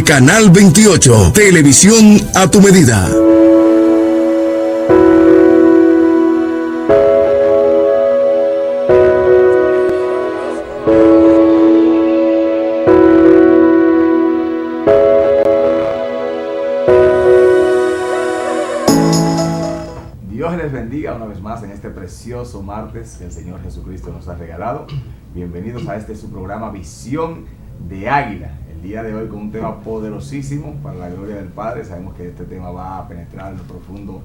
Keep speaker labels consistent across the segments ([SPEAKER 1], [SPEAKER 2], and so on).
[SPEAKER 1] Canal 28, televisión a tu medida.
[SPEAKER 2] Dios les bendiga una vez más en este precioso martes que el Señor Jesucristo nos ha regalado. Bienvenidos a este su programa Visión de Águila. El día de hoy con un tema poderosísimo para la gloria del Padre. Sabemos que este tema va a penetrar en lo profundo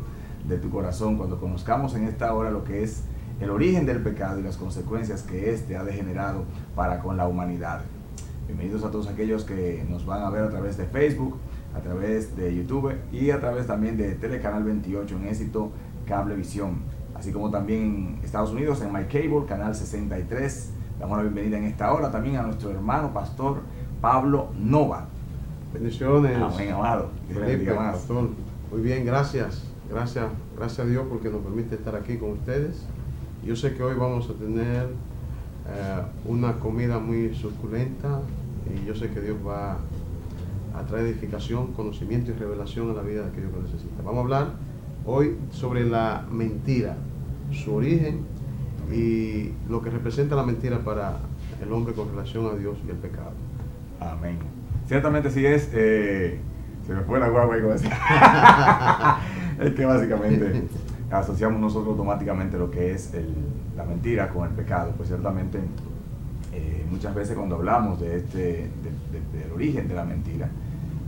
[SPEAKER 2] de tu corazón cuando conozcamos en esta hora lo que es el origen del pecado y las consecuencias que éste ha degenerado para con la humanidad. Bienvenidos a todos aquellos que nos van a ver a través de Facebook, a través de YouTube y a través también de Telecanal 28 en Éxito Cablevisión, así como también en Estados Unidos en MyCable, canal 63. Damos la bienvenida en esta hora también a nuestro hermano pastor Pablo Nova.
[SPEAKER 3] Bendiciones.
[SPEAKER 2] Amén, amado.
[SPEAKER 3] Felipe, pastor. Muy bien, gracias. Gracias a Dios porque nos permite estar aquí con ustedes. Yo sé que hoy vamos a tener una comida muy suculenta y yo sé que Dios va a traer edificación, conocimiento y revelación a la vida de aquellos que necesitan. Vamos a hablar hoy sobre la mentira, su origen y lo que representa la mentira para el hombre con relación a Dios y el pecado.
[SPEAKER 2] Amén. Ciertamente sí es, se me fue la guagua y como decía. Es que básicamente asociamos nosotros automáticamente lo que es la mentira con el pecado. Pues ciertamente muchas veces cuando hablamos de del origen de la mentira,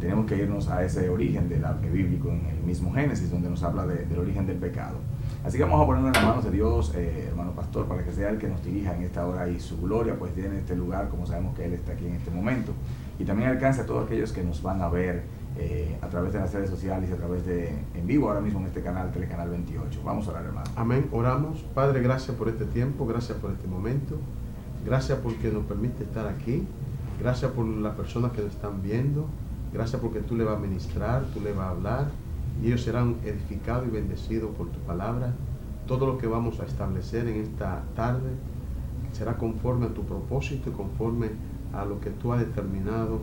[SPEAKER 2] tenemos que irnos a ese origen del arte bíblico en el mismo Génesis, donde nos habla del origen del pecado. Así que vamos a ponernos en las manos de Dios, hermano pastor, para que sea Él que nos dirija en esta hora y su gloria pues tiene este lugar, como sabemos que Él está aquí en este momento. Y también alcance a todos aquellos que nos van a ver a través de las redes sociales y a través de en vivo ahora mismo en este canal, Telecanal 28. Vamos a orar, hermano.
[SPEAKER 3] Amén, oramos. Padre, gracias por este tiempo, gracias por este momento, gracias porque nos permite estar aquí, gracias por las personas que nos están viendo. Gracias porque tú le vas a ministrar, tú le vas a hablar y ellos serán edificados y bendecidos por tu palabra. Todo lo que vamos a establecer en esta tarde será conforme a tu propósito y conforme a lo que tú has determinado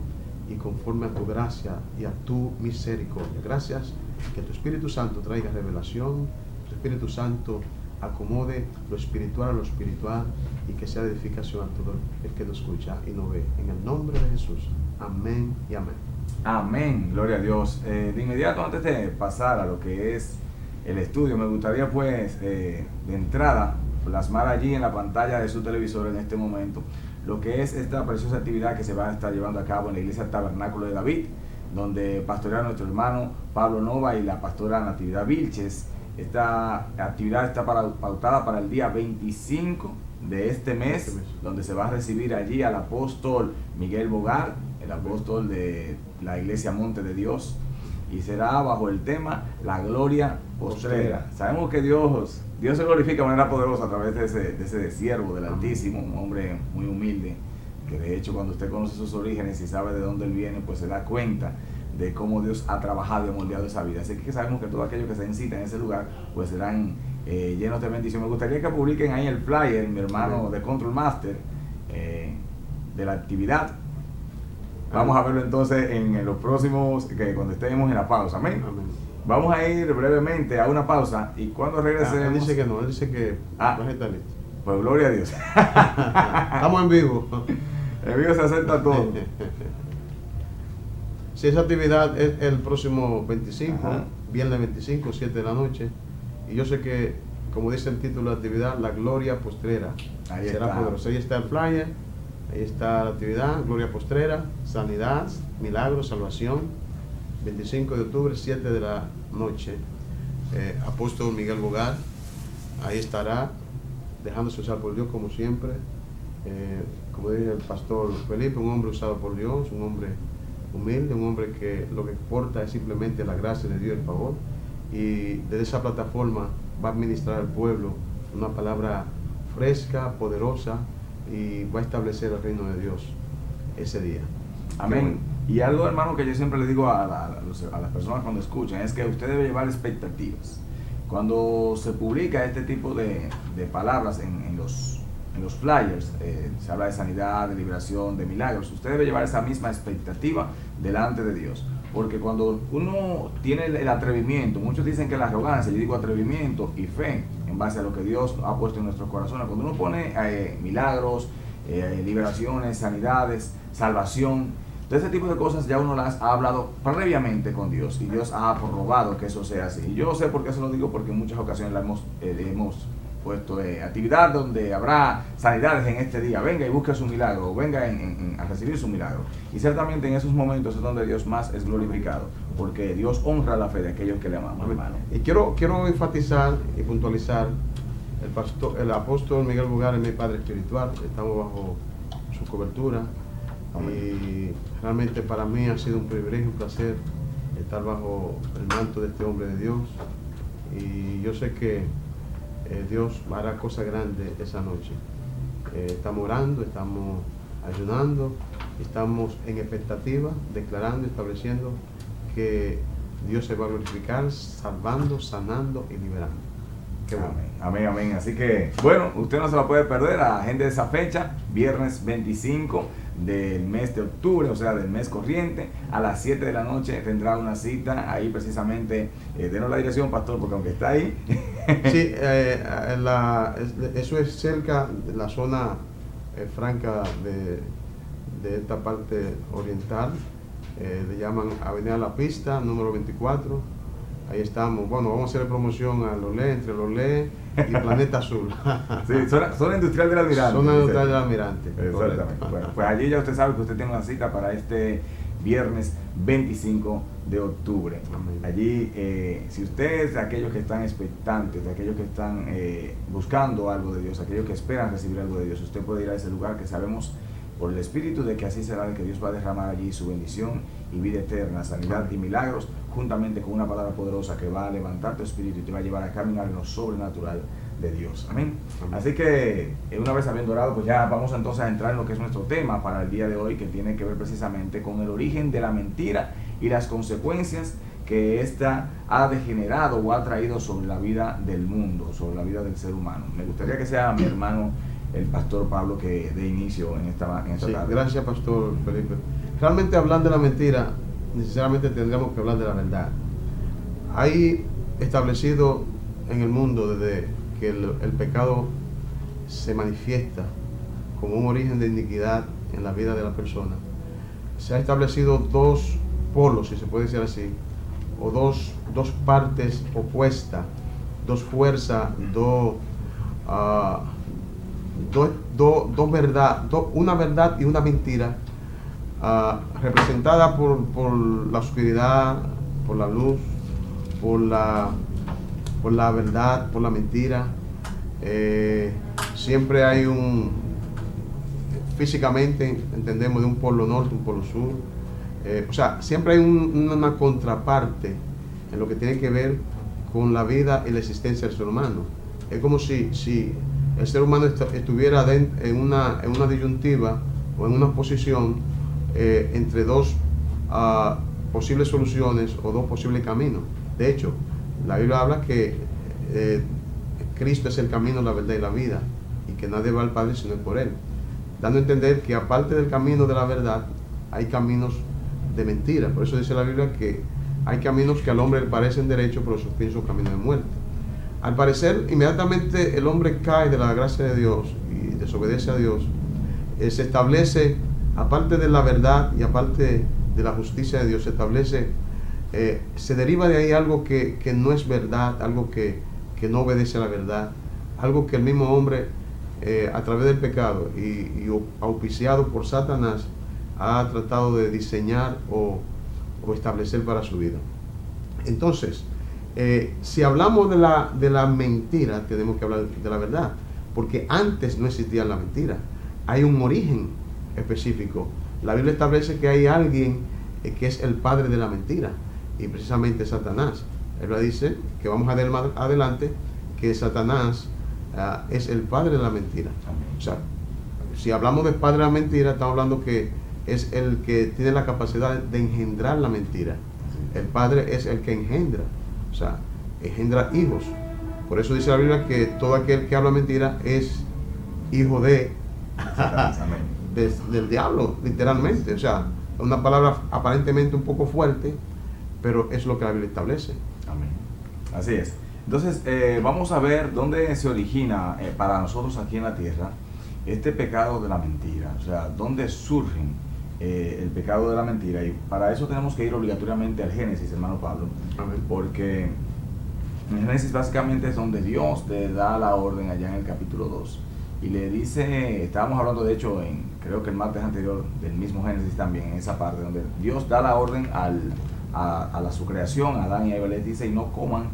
[SPEAKER 3] y conforme a tu gracia y a tu misericordia. Gracias que tu Espíritu Santo traiga revelación, tu Espíritu Santo acomode lo espiritual a lo espiritual y que sea de edificación a todo el que nos escucha y nos ve. En el nombre de Jesús. Amén y amén.
[SPEAKER 2] Amén, gloria a Dios. De inmediato, antes de pasar a lo que es el estudio, me gustaría pues de entrada plasmar allí en la pantalla de su televisor en este momento lo que es esta preciosa actividad que se va a estar llevando a cabo en la iglesia Tabernáculo de David, donde pastorea nuestro hermano Pablo Nova y la pastora Natividad Vilches. Esta actividad está pautada para el día 25 de este mes, donde se va a recibir allí al apóstol Miguel Bogar, el apóstol de la iglesia Monte de Dios, y será bajo el tema La Gloria Postrera. Sabemos que Dios se glorifica de manera poderosa a través de ese siervo del Altísimo, un hombre muy humilde, que de hecho cuando usted conoce sus orígenes y sabe de dónde él viene, pues se da cuenta de cómo Dios ha trabajado y moldeado esa vida. Así que sabemos que todos aquellos que se incitan en ese lugar, pues serán llenos de bendición. Me gustaría que publiquen ahí el flyer, mi hermano de Control Master, de la actividad. Vamos a verlo entonces en los próximos, cuando estemos en la pausa. Amén.
[SPEAKER 3] Amén.
[SPEAKER 2] Vamos a ir brevemente a una pausa y cuando regresemos...
[SPEAKER 3] Él dice que no, él dice que va a estar listo.
[SPEAKER 2] Pues gloria a Dios.
[SPEAKER 3] Estamos en vivo.
[SPEAKER 2] En vivo se acepta todo.
[SPEAKER 3] Si esa actividad es el próximo 25,
[SPEAKER 2] Ajá.
[SPEAKER 3] viernes 25, 7 de la noche, y yo sé que, como dice el título de la actividad, La Gloria Postrera.
[SPEAKER 2] Ahí
[SPEAKER 3] será
[SPEAKER 2] está.
[SPEAKER 3] poderoso. Ahí está el flyer, ahí está la actividad, Gloria Postrera, sanidad, milagros, salvación, 25 de octubre, 7 de la noche. Apóstol Miguel Bogar, ahí estará, dejándose usar por Dios como siempre. Como dice el pastor Felipe, un hombre usado por Dios, un hombre humilde, un hombre que lo que importa es simplemente la gracia de Dios y el favor, y desde esa plataforma va a administrar al pueblo una palabra fresca, poderosa, y va a establecer el reino de Dios ese día.
[SPEAKER 2] Amén. Y algo, hermano, que yo siempre le digo a las personas cuando escuchan, es que usted debe llevar expectativas. Cuando se publica este tipo de palabras en en los flyers se habla de sanidad, de liberación, de milagros. Usted debe llevar esa misma expectativa delante de Dios. Porque cuando uno tiene el atrevimiento, muchos dicen que la arrogancia, yo digo atrevimiento y fe en base a lo que Dios ha puesto en nuestros corazones. Cuando uno pone milagros, liberaciones, sanidades, salvación, de ese tipo de cosas ya uno las ha hablado previamente con Dios y Dios ha aprobado que eso sea así. Y yo sé por qué se lo digo, porque en muchas ocasiones la hemos puesto actividad donde habrá sanidades en este día, venga y busque su milagro, o venga a recibir su milagro. Y ciertamente en esos momentos es donde Dios más es glorificado, porque Dios honra la fe de aquellos que le amamos, hermano.
[SPEAKER 3] Y quiero enfatizar y puntualizar, el apóstol Miguel Bugar es mi padre espiritual, estamos bajo su cobertura. Amén. Y realmente para mí ha sido un privilegio, un placer estar bajo el manto de este hombre de Dios, y yo sé que Dios hará cosas grandes esa noche. Estamos orando, estamos ayunando, estamos en expectativa, declarando, estableciendo que Dios se va a glorificar, salvando, sanando y liberando. Qué bueno.
[SPEAKER 2] Amén, amén. Así que, bueno, usted no se la puede perder. Agende esa fecha, viernes 25 del mes de octubre, o sea, del mes corriente, a las 7 de la noche tendrá una cita ahí precisamente. Denos la dirección, pastor, porque aunque está ahí.
[SPEAKER 3] Sí, eso es cerca de la zona franca de esta parte oriental. Le llaman Avenida La Pista, número 24. Ahí estamos. Bueno, vamos a hacer promoción a Lolé, entre Lolé y Planeta Azul.
[SPEAKER 2] Sí, zona industrial del Almirante.
[SPEAKER 3] Zona industrial del Almirante.
[SPEAKER 2] Exactamente. Bueno, pues allí ya usted sabe que usted tiene una cita para este viernes 25 de octubre.
[SPEAKER 3] Amén.
[SPEAKER 2] Allí, si usted es de aquellos que están expectantes, de aquellos que están buscando algo de Dios, aquellos que esperan recibir algo de Dios, usted puede ir a ese lugar que sabemos por el Espíritu de que así será, de que Dios va a derramar allí su bendición y vida eterna, sanidad y milagros, juntamente con una palabra poderosa que va a levantar tu espíritu y te va a llevar a caminar en lo sobrenatural de Dios. Amén. Así que una vez habiendo orado, pues ya vamos entonces a entrar en lo que es nuestro tema para el día de hoy, que tiene que ver precisamente con el origen de la mentira y las consecuencias que ésta ha degenerado o ha traído sobre la vida del mundo, sobre la vida del ser humano. Me gustaría que sea mi hermano el pastor Pablo que dé inicio en esta
[SPEAKER 3] Sí,
[SPEAKER 2] tarde.
[SPEAKER 3] gracias, pastor Felipe. Realmente hablar de la mentira, necesariamente tendríamos que hablar de la verdad. Hay establecido en el mundo desde que el pecado se manifiesta como un origen de iniquidad en la vida de la persona. Se ha establecido dos polos, si se puede decir así, o dos partes opuestas, dos fuerzas, una verdad y una mentira, representada por la oscuridad, por la luz, por la verdad, por la mentira. Siempre hay físicamente entendemos de un polo norte, un polo sur. O sea, siempre hay una contraparte en lo que tiene que ver con la vida y la existencia del ser humano. Es como si el ser humano estuviera en una disyuntiva o en una posición entre dos posibles soluciones o dos posibles caminos. De hecho, la Biblia habla que Cristo es el camino, la verdad y la vida, y que nadie va al Padre sino por Él, dando a entender que aparte del camino de la verdad hay caminos de mentira. Por eso dice la Biblia que hay caminos que al hombre le parecen derechos, pero sus pies son caminos de muerte. Al parecer, inmediatamente el hombre cae de la gracia de Dios y desobedece a Dios, se establece, aparte de la verdad y aparte de la justicia de Dios, se deriva de ahí algo que no es verdad, algo que no obedece a la verdad, algo que el mismo hombre, a través del pecado y auspiciado por Satanás, ha tratado de diseñar o establecer para su vida. Entonces, si hablamos de la mentira, tenemos que hablar de la verdad, porque antes no existía la mentira. Hay un origen específico. La Biblia establece que hay alguien que es el padre de la mentira, y precisamente Satanás. Él dice que vamos a ver más adelante que Satanás es el padre de la mentira. O sea, si hablamos del padre de la mentira, estamos hablando que es el que tiene la capacidad de engendrar la mentira. El padre es el que engendra, o sea, engendra hijos. Por eso dice la Biblia que todo aquel que habla mentira es hijo de,
[SPEAKER 2] Amén.
[SPEAKER 3] del diablo, literalmente. O sea, una palabra aparentemente un poco fuerte, pero es lo que la Biblia establece.
[SPEAKER 2] Amén. Así es. Entonces, vamos a ver dónde se origina para nosotros aquí en la tierra este pecado de la mentira. O sea, dónde surge el pecado de la mentira. Y para eso tenemos que ir obligatoriamente al Génesis, hermano Pablo.
[SPEAKER 3] Amén.
[SPEAKER 2] Porque en Génesis básicamente es donde Dios le da la orden allá en el capítulo 2. Y le dice, estábamos hablando de hecho creo que el martes anterior del mismo Génesis también, en esa parte donde Dios da la orden a su creación, a Adán y a Eva, les dice, y no coman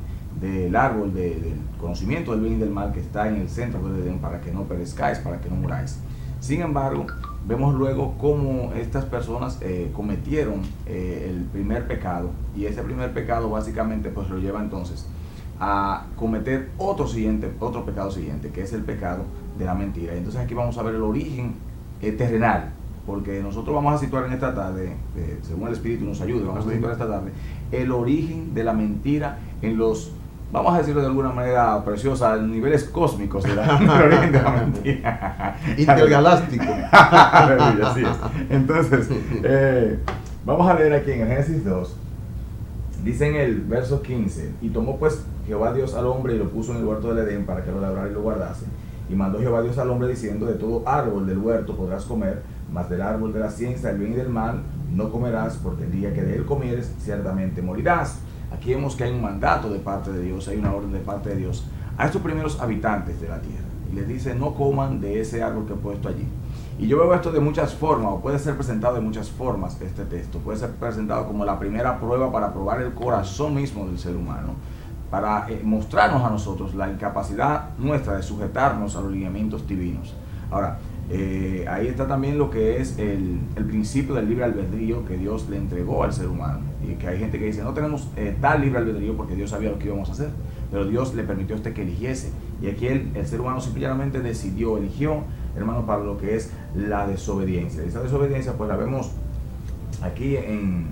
[SPEAKER 2] del árbol del conocimiento del bien y del mal que está en el centro del Edén, para que no perezcáis, para que no muráis. Sin embargo, vemos luego cómo estas personas cometieron el primer pecado, y ese primer pecado básicamente pues lo lleva entonces a cometer otro pecado siguiente, que es el pecado de la mentira. Entonces aquí vamos a ver el origen terrenal, porque nosotros vamos a situar en esta tarde, según el Espíritu nos ayude, vamos a situar esta tarde el origen de la mentira en los, vamos a decirlo de alguna manera preciosa, niveles cósmicos del origen de la mentira.
[SPEAKER 3] Intergaláctico.
[SPEAKER 2] Aleluya, así es. Entonces, vamos a leer aquí en el Génesis 2, dice en el verso 15, y tomó pues Jehová Dios al hombre y lo puso en el huerto del Edén para que lo labrara y lo guardase. Y mandó Jehová Dios al hombre diciendo, de todo árbol del huerto podrás comer, mas del árbol de la ciencia del bien y del mal no comerás, porque el día que de él comieres ciertamente morirás. Aquí vemos que hay un mandato de parte de Dios, hay una orden de parte de Dios a estos primeros habitantes de la tierra. Y les dice, no coman de ese árbol que he puesto allí. Y yo veo esto de muchas formas, o puede ser presentado de muchas formas este texto. Puede ser presentado como la primera prueba para probar el corazón mismo del ser humano, para mostrarnos a nosotros la incapacidad nuestra de sujetarnos a los lineamientos divinos. Ahora, ahí está también lo que es el principio del libre albedrío que Dios le entregó al ser humano. Y que hay gente que dice, no tenemos tal libre albedrío porque Dios sabía lo que íbamos a hacer, pero Dios le permitió a usted que eligiese. Y aquí el ser humano simplemente eligió, hermano Pablo, lo que es la desobediencia. Y esa desobediencia pues la vemos aquí en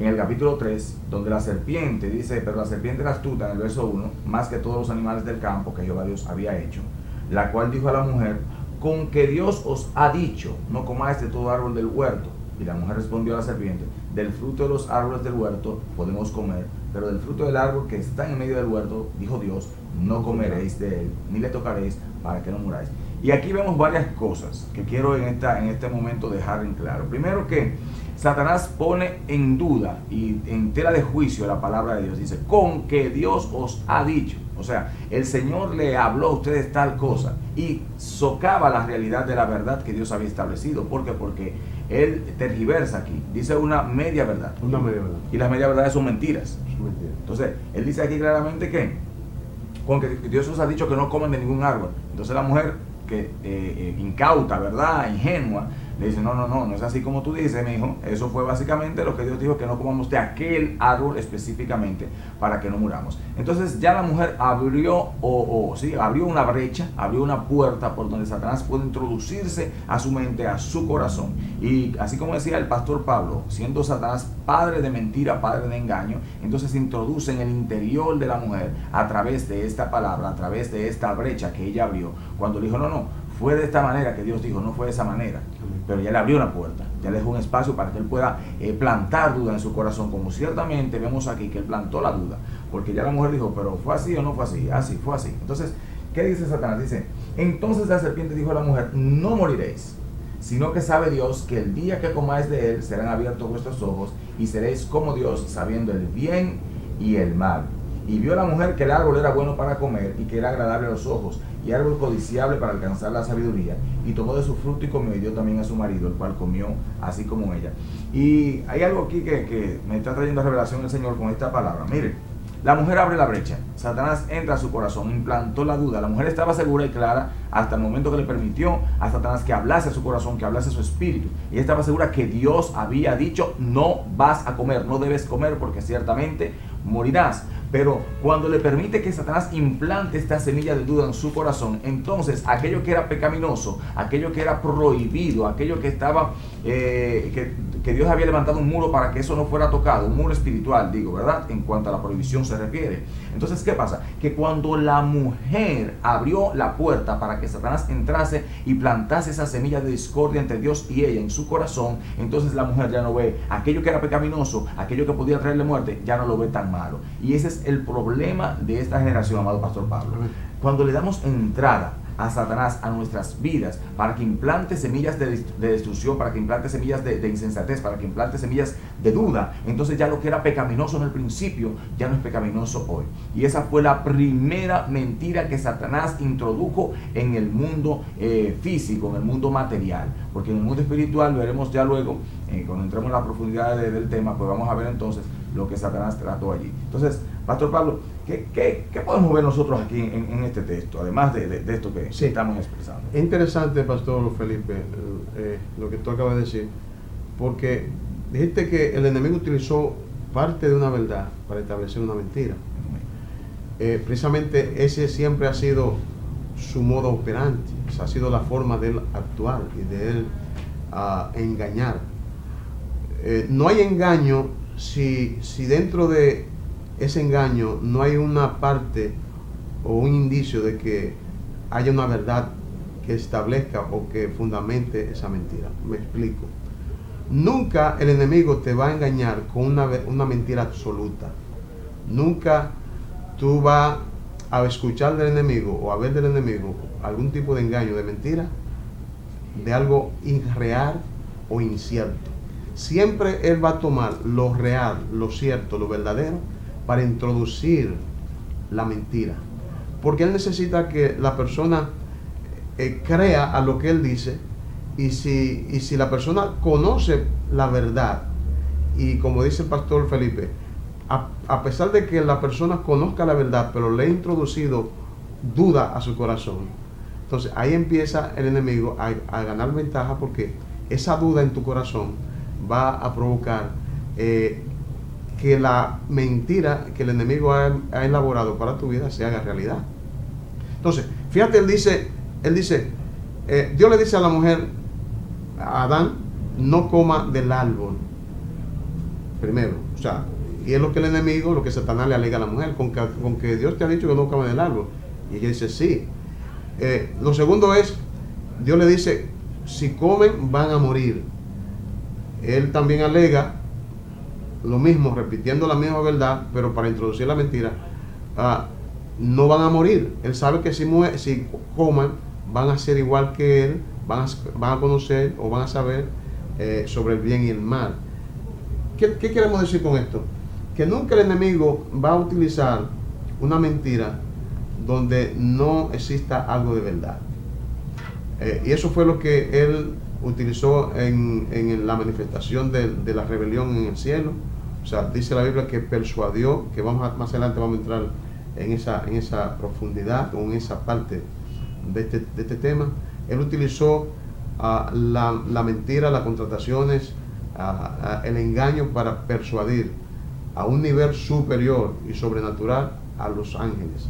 [SPEAKER 2] el capítulo 3, donde la serpiente dice, pero la serpiente era astuta, en el verso 1, más que todos los animales del campo que Jehová Dios había hecho, la cual dijo a la mujer, con que Dios os ha dicho, no comáis de todo árbol del huerto. Y la mujer respondió a la serpiente, del fruto de los árboles del huerto podemos comer, pero del fruto del árbol que está en medio del huerto, dijo Dios, no comeréis de él, ni le tocaréis, para que no muráis. Y aquí vemos varias cosas que quiero en este momento dejar en claro. Primero, que Satanás pone en duda y en tela de juicio la palabra de Dios. Dice, con que Dios os ha dicho. O sea, el Señor le habló a ustedes tal cosa, y socava la realidad de la verdad que Dios había establecido. ¿Por qué? Porque él tergiversa aquí, dice una media verdad.
[SPEAKER 3] Una media verdad.
[SPEAKER 2] Y las medias verdades son mentiras.
[SPEAKER 3] Es mentira.
[SPEAKER 2] Entonces, él dice aquí claramente que con que Dios os ha dicho que no comen de ningún árbol. Entonces la mujer, que incauta, ¿verdad?, ingenua, le dice, no es así como tú dices, mi hijo. Eso fue básicamente lo que Dios dijo, que no comamos de aquel árbol específicamente para que no muramos. Entonces ya la mujer abrió, abrió una brecha, abrió una puerta por donde Satanás puede introducirse a su mente, a su corazón. Y así como decía el pastor Pablo, siendo Satanás padre de mentira, padre de engaño, entonces se introduce en el interior de la mujer a través de esta palabra, a través de esta brecha que ella abrió, cuando le dijo, no, fue de esta manera que Dios dijo, no fue de esa manera. Pero ya le abrió una puerta, ya le dejó un espacio para que él pueda plantar duda en su corazón, como ciertamente vemos aquí que él plantó la duda, porque ya la mujer dijo, pero ¿fue así o no fue así? Así, fue así. Entonces, ¿qué dice Satanás? Dice, entonces la serpiente dijo a la mujer, no moriréis, sino que sabe Dios que el día que comáis de él serán abiertos vuestros ojos y seréis como Dios, sabiendo el bien y el mal. Y vio la mujer que el árbol era bueno para comer y que era agradable a los ojos, y árbol codiciable para alcanzar la sabiduría, y tomó de su fruto y comió, y dio también a su marido, el cual comió así como ella. Y hay algo aquí que me está trayendo revelación el Señor con esta palabra. Mire, la mujer abre la brecha, Satanás entra a su corazón, implantó la duda. La mujer estaba segura y clara hasta el momento que le permitió a Satanás que hablase a su corazón, que hablase a su espíritu. Y ella estaba segura que Dios había dicho, no vas a comer, no debes comer porque ciertamente morirás. Pero cuando le permite que Satanás implante esta semilla de duda en su corazón, entonces aquello que era pecaminoso, aquello que era prohibido, aquello que estaba, que Dios había levantado un muro para que eso no fuera tocado, un muro espiritual, digo, ¿verdad? En cuanto a la prohibición se refiere. Entonces, ¿qué pasa? Que cuando la mujer abrió la puerta para que Satanás entrase y plantase esa semilla de discordia entre Dios y ella en su corazón, entonces la mujer ya no ve aquello que era pecaminoso, aquello que podía traerle muerte, ya no lo ve tan malo. Y ese es el problema de esta generación, amado Pastor Pablo. Cuando le damos entrada a Satanás a nuestras vidas para que implante semillas de destrucción, para que implante semillas de insensatez, para que implante semillas de duda, entonces ya lo que era pecaminoso en el principio ya no es pecaminoso hoy. Y esa fue la primera mentira que Satanás introdujo en el mundo físico, en el mundo material, porque en el mundo espiritual, lo veremos ya luego, cuando entremos en la profundidad del tema, pues vamos a ver entonces lo que Satanás trató allí. Entonces, Pastor Pablo, ¿qué podemos ver nosotros aquí en este texto, además de esto que estamos expresando?
[SPEAKER 3] Es interesante, Pastor Felipe, lo que tú acabas de decir, porque dijiste que el enemigo utilizó parte de una verdad para establecer una mentira. Precisamente ese siempre ha sido su modo operandi, esa ha sido la forma de él actuar y de él engañar. No hay engaño si dentro de ese engaño no hay una parte o un indicio de que haya una verdad que establezca o que fundamente esa mentira. Me explico. Nunca el enemigo te va a engañar con una mentira absoluta. Nunca tú vas a escuchar del enemigo o a ver del enemigo algún tipo de engaño, de mentira, de algo irreal o incierto. Siempre él va a tomar lo real, lo cierto, lo verdadero para introducir la mentira. Porque él necesita que la persona crea a lo que él dice, y si la persona conoce la verdad, y como dice el Pastor Felipe, a pesar de que la persona conozca la verdad, pero le ha introducido duda a su corazón, entonces ahí empieza el enemigo a ganar ventaja, porque esa duda en tu corazón va a provocar que la mentira que el enemigo ha elaborado para tu vida se haga realidad. Entonces, fíjate, él dice, Dios le dice a la mujer, a Adán, no coma del árbol. Primero, o sea, y es lo que el enemigo, lo que Satanás le alega a la mujer, con que Dios te ha dicho que no coma del árbol. Y ella dice, sí. Lo segundo es, Dios le dice, si comen van a morir. Él también alega lo mismo, repitiendo la misma verdad, pero para introducir la mentira. No van a morir. Él sabe que si coman, van a ser igual que él, van a conocer o van a saber sobre el bien y el mal. ¿Qué queremos decir con esto? Que nunca el enemigo va a utilizar una mentira donde no exista algo de verdad. Y eso fue lo que él utilizó en la manifestación de la rebelión en el cielo. O sea, dice la Biblia que persuadió, que más adelante vamos a entrar en esa profundidad o en esa parte de este tema. Él utilizó la mentira, las contrataciones, el engaño para persuadir a un nivel superior y sobrenatural a los ángeles.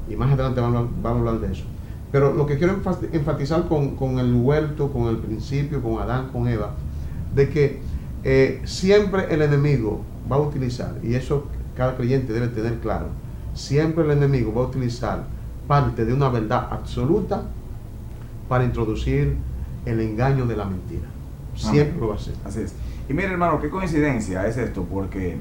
[SPEAKER 3] Y más adelante vamos a hablar de eso. Pero lo que quiero enfatizar con el huerto, con el principio, con Adán, con Eva, de que siempre el enemigo va a utilizar, y eso cada creyente debe tener claro, siempre el enemigo va a utilizar parte de una verdad absoluta para introducir el engaño de la mentira. Siempre lo va a hacer.
[SPEAKER 2] Así es. Y mire, hermano, qué coincidencia es esto, porque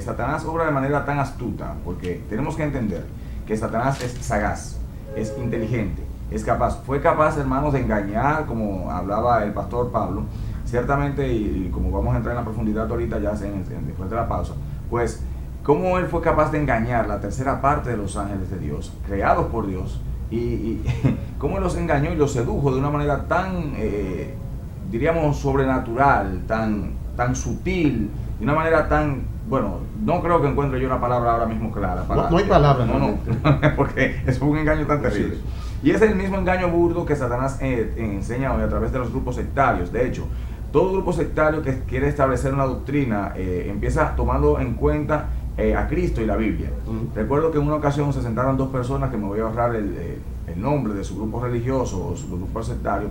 [SPEAKER 2] Satanás obra de manera tan astuta, porque tenemos que entender que Satanás es sagaz, es inteligente, es capaz, fue capaz, hermanos, de engañar, como hablaba el pastor Pablo, ciertamente, y como vamos a entrar en la profundidad ahorita ya después de la pausa, pues cómo él fue capaz de engañar la tercera parte de los ángeles de Dios, creados por Dios, y cómo él los engañó y los sedujo de una manera tan, diríamos, sobrenatural, tan sutil, de una manera tan, bueno, no creo que encuentre yo una palabra ahora mismo clara.
[SPEAKER 3] No hay palabra.
[SPEAKER 2] No, porque es un engaño tan terrible. Y es el mismo engaño burdo que Satanás enseña hoy a través de los grupos sectarios. De hecho, todo grupo sectario que quiere establecer una doctrina empieza tomando en cuenta a Cristo y la Biblia. Recuerdo que en una ocasión se sentaron dos personas, que me voy a ahorrar el nombre de su grupo religioso o su grupo sectario,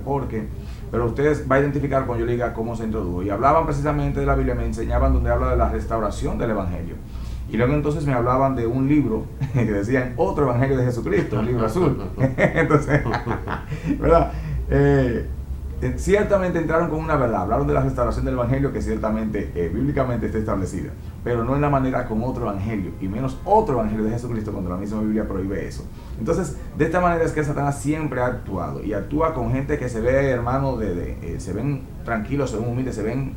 [SPEAKER 2] pero ustedes va a identificar cuando yo le diga cómo se introdujo. Y hablaban precisamente de la Biblia, me enseñaban donde habla de la restauración del Evangelio. Y luego entonces me hablaban de un libro que decían otro Evangelio de Jesucristo, un libro azul. Entonces, ¿verdad? Ciertamente entraron con una verdad, hablaron de la restauración del Evangelio, que ciertamente bíblicamente está establecida, pero no en la manera con otro Evangelio, y menos otro Evangelio de Jesucristo, cuando la misma Biblia prohíbe eso. Entonces, de esta manera es que Satanás siempre ha actuado, y actúa con gente que se ve, hermano, se ven tranquilos, se ven humildes, se ven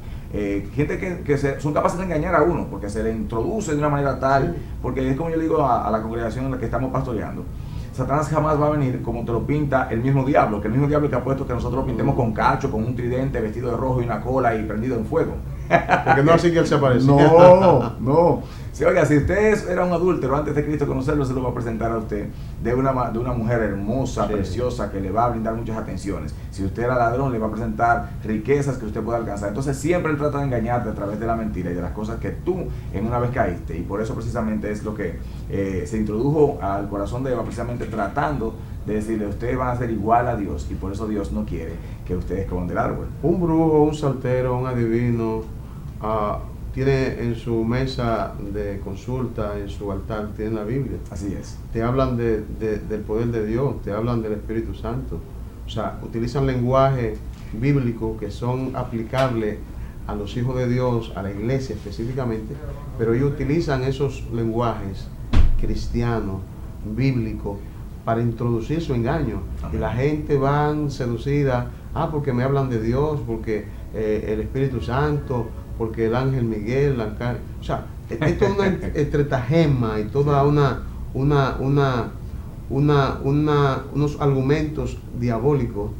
[SPEAKER 2] gente que son capaces de engañar a uno, porque se le introduce de una manera tal, porque es como yo le digo a la congregación en la que estamos pastoreando. Satanás jamás va a venir como te lo pinta el mismo diablo, que el mismo diablo que ha puesto que nosotros lo pintemos con cacho, con un tridente, vestido de rojo y una cola y prendido en fuego.
[SPEAKER 3] Porque no así que él se aparece.
[SPEAKER 2] No. Si, oiga, si usted era un adúltero antes de Cristo conocerlo, se lo va a presentar a usted de una mujer hermosa, sí, preciosa, que le va a brindar muchas atenciones. Si usted era ladrón, le va a presentar riquezas que usted pueda alcanzar. Entonces siempre él trata de engañarte a través de la mentira y de las cosas que tú en una vez caíste. Y por eso precisamente es lo que se introdujo al corazón de Eva, precisamente tratando de decirle, ustedes van a ser igual a Dios, y por eso Dios no quiere que ustedes coman del árbol.
[SPEAKER 3] Un brujo, un saltero, un adivino, tiene en su mesa de consulta, en su altar, tiene la Biblia.
[SPEAKER 2] Así es.
[SPEAKER 3] Te hablan del poder de Dios, te hablan del Espíritu Santo. O sea, utilizan lenguaje bíblico que son aplicables a los hijos de Dios, a la iglesia específicamente, pero ellos utilizan esos lenguajes cristianos, bíblicos, para introducir su engaño. Amén. Y la gente van seducida, porque me hablan de Dios, porque el Espíritu Santo, porque el ángel Miguel, o sea, es toda una estratagema y toda unos argumentos diabólicos.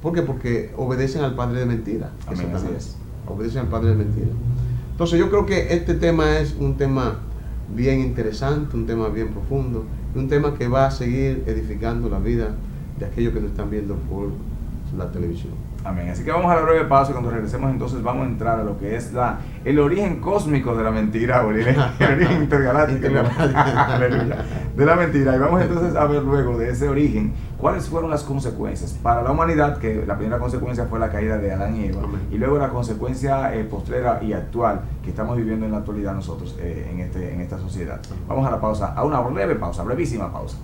[SPEAKER 3] ¿Por qué? Porque obedecen al padre de mentira.
[SPEAKER 2] Amén, así es.
[SPEAKER 3] Obedecen al padre de mentira. Entonces yo creo que este tema es un tema bien interesante, un tema bien profundo, y un tema que va a seguir edificando la vida de aquellos que nos están viendo por la televisión.
[SPEAKER 2] Amén. Así que vamos a la breve pausa, y cuando regresemos entonces vamos a entrar a lo que es el origen cósmico de la mentira, o el origen intergaláctico de la mentira. Y vamos entonces a ver luego de ese origen cuáles fueron las consecuencias para la humanidad, que la primera consecuencia fue la caída de Adán y Eva. Amén. Y luego la consecuencia postrera y actual que estamos viviendo en la actualidad nosotros en esta sociedad. Vamos a la pausa, a una breve pausa, brevísima pausa.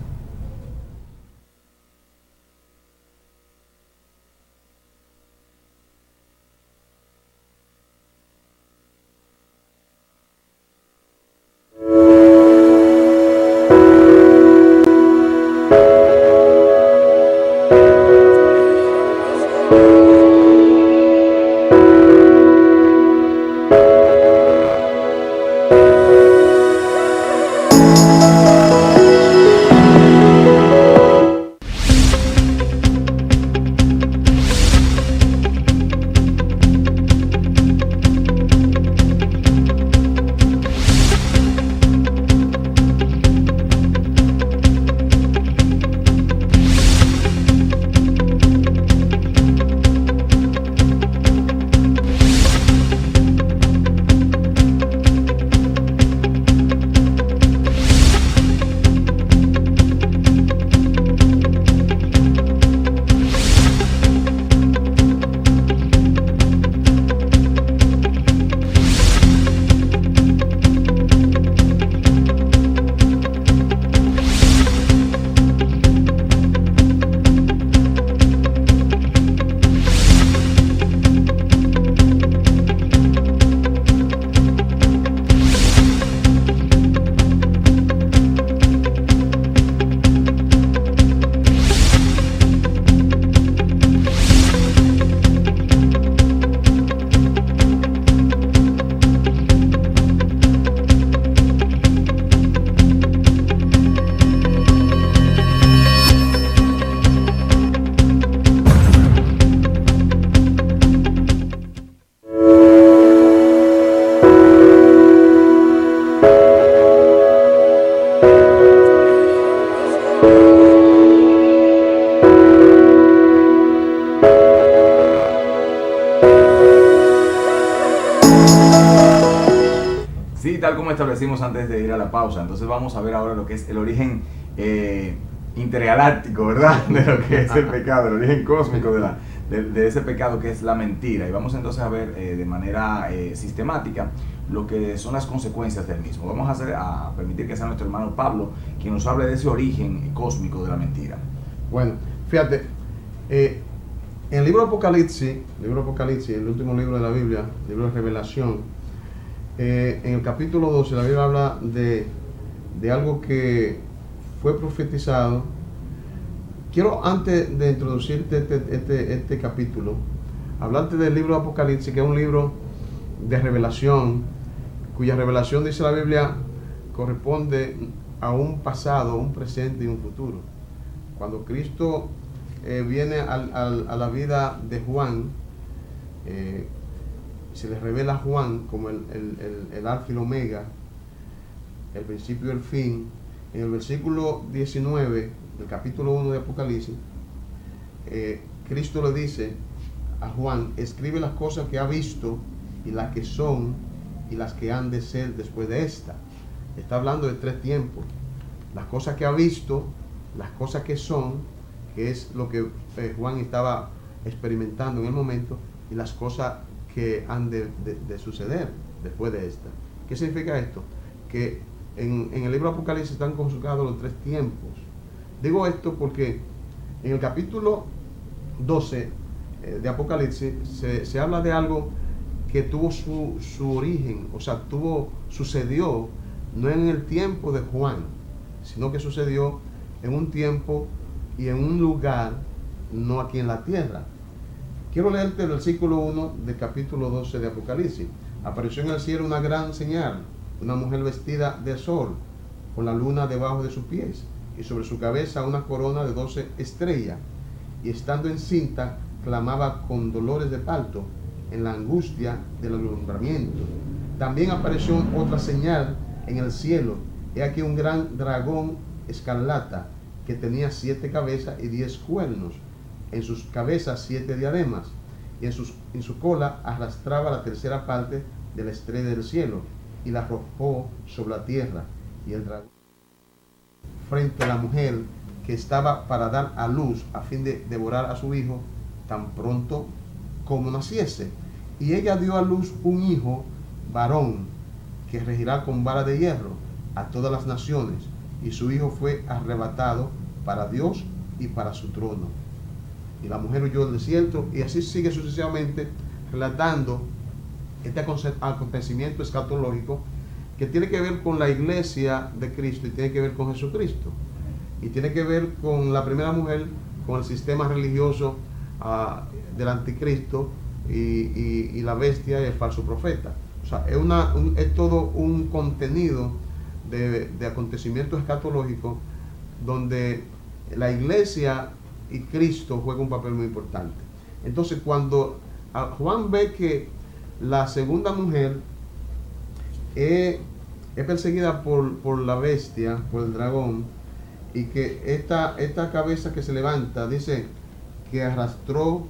[SPEAKER 2] Sí, tal como establecimos antes de ir a la pausa. Entonces vamos a ver ahora lo que es el origen intergaláctico, ¿verdad? De lo que es el pecado, el origen cósmico de ese pecado que es la mentira. Y vamos entonces a ver de manera sistemática lo que son las consecuencias del mismo. Vamos a permitir que sea nuestro hermano Pablo quien nos hable de ese origen cósmico de la mentira.
[SPEAKER 3] Bueno, fíjate, en el libro Apocalipsis, el último libro de la Biblia, el libro de Revelación, en el capítulo 12 la Biblia habla de algo que fue profetizado. Quiero, antes de introducirte este capítulo, hablarte del libro de Apocalipsis, que es un libro de revelación, cuya revelación, dice la Biblia, corresponde a un pasado, un presente y un futuro. Cuando Cristo viene a la vida de Juan, se le revela a Juan como el alfa y el omega, el principio y el fin. En el versículo 19 del capítulo 1 de Apocalipsis, Cristo le dice a Juan: escribe las cosas que ha visto y las que son y las que han de ser después de esta. Está hablando de tres tiempos: las cosas que ha visto, las cosas que son, que es lo que Juan estaba experimentando en el momento, y las cosas que han de suceder después de esta. ¿Qué significa esto? Que en el libro de Apocalipsis están conjugados los tres tiempos. Digo esto porque en el capítulo 12 de Apocalipsis se habla de algo que tuvo su origen, o sea, sucedió no en el tiempo de Juan, sino que sucedió en un tiempo y en un lugar, no aquí en la tierra. Quiero leerte el versículo 1 del capítulo 12 de Apocalipsis. Apareció en el cielo una gran señal, una mujer vestida de sol, con la luna debajo de sus pies, y sobre su cabeza una corona de 12 estrellas, y estando encinta, clamaba con dolores de parto, en la angustia del alumbramiento. También apareció otra señal en el cielo, he aquí un gran dragón escarlata, que tenía 7 cabezas y 10 cuernos, en sus cabezas 7 diademas, y en su cola arrastraba la tercera parte de la estrella del cielo, y la arrojó sobre la tierra. Y el dragón frente a la mujer que estaba para dar a luz, a fin de devorar a su hijo tan pronto como naciese. Y ella dio a luz un hijo varón, que regirá con vara de hierro a todas las naciones, y su hijo fue arrebatado para Dios y para su trono. Y la mujer huyó del desierto, y así sigue sucesivamente relatando este acontecimiento escatológico que tiene que ver con la iglesia de Cristo y tiene que ver con Jesucristo. Y tiene que ver con la primera mujer, con el sistema religioso del anticristo y la bestia y el falso profeta. O sea, es todo un contenido de acontecimientos escatológicos donde la iglesia y Cristo juegan un papel muy importante. Entonces, cuando Juan ve que la segunda mujer es perseguida por la bestia, por el dragón, y que esta cabeza que se levanta, dice que arrastró,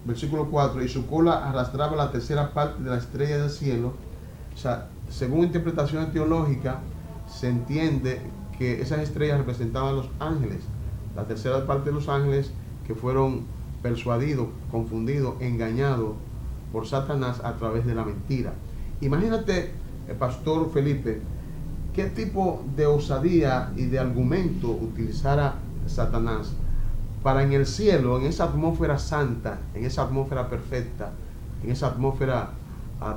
[SPEAKER 3] versículo 4, y su cola arrastraba la tercera parte de la estrella del cielo. O sea, según interpretaciones teológicas, se entiende que esas estrellas representaban a los ángeles, la tercera parte de los ángeles que fueron persuadidos, confundidos, engañados por Satanás a través de la mentira. Imagínate, Pastor Felipe, qué tipo de osadía y de argumento utilizara Satanás para en el cielo, en esa atmósfera santa, en esa atmósfera perfecta, en esa atmósfera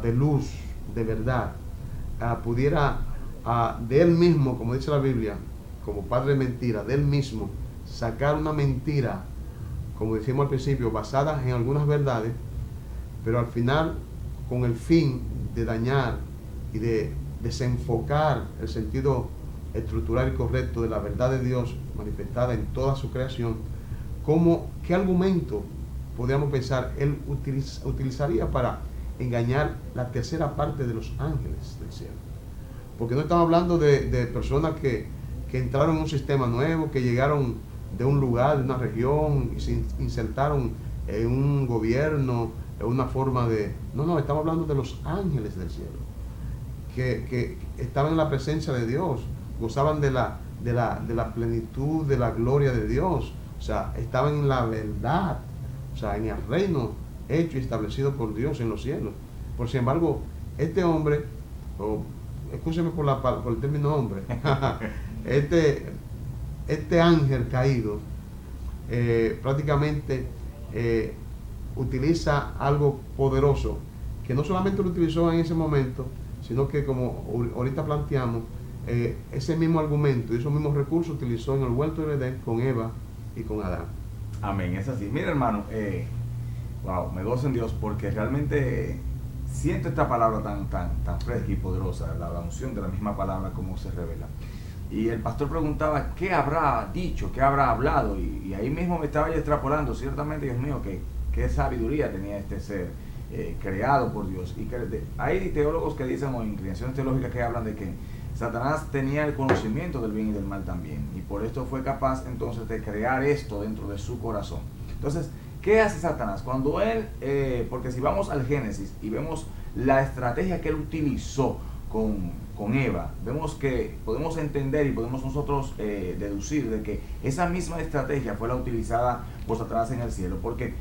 [SPEAKER 3] de luz, de verdad, pudiera de él mismo, como dice la Biblia, como padre de mentira, de él mismo, sacar una mentira, como decimos al principio, basada en algunas verdades, pero al final con el fin de dañar y de desenfocar el sentido estructural y correcto de la verdad de Dios manifestada en toda su creación. ¿Qué argumento podríamos pensar él utilizaría para engañar la tercera parte de los ángeles del cielo? Porque no estamos hablando de personas que entraron en un sistema nuevo, que llegaron de un lugar, de una región, y se insertaron en un gobierno, en una forma de... No, estamos hablando de los ángeles del cielo, que estaban en la presencia de Dios, gozaban de la plenitud, de la gloria de Dios, o sea, estaban en la verdad, o sea, en el reino hecho y establecido por Dios en los cielos. Por sin embargo, este hombre, escúcheme por el término hombre, este ángel caído, prácticamente utiliza algo poderoso, que no solamente lo utilizó en ese momento, sino que, como ahorita planteamos, ese mismo argumento y esos mismos recursos utilizó en el huerto de Edén con Eva y con Adán.
[SPEAKER 2] Amén, es así. Mira, hermano, wow, me gozo en Dios porque realmente siento esta palabra tan fresca y poderosa, la unción de la misma palabra como se revela. Y el pastor preguntaba, ¿qué habrá dicho? ¿Qué habrá hablado? Y ahí mismo me estaba ya extrapolando, ciertamente, Dios mío, qué sabiduría tenía este ser creado por Dios. Y hay teólogos que dicen, o inclinaciones teológicas que hablan de que Satanás tenía el conocimiento del bien y del mal también, y por esto fue capaz entonces de crear esto dentro de su corazón. Entonces, ¿qué hace Satanás? Cuando él, porque si vamos al Génesis y vemos la estrategia que él utilizó con Eva, vemos que podemos entender y podemos nosotros deducir de que esa misma estrategia fue la utilizada por Satanás en el cielo, porque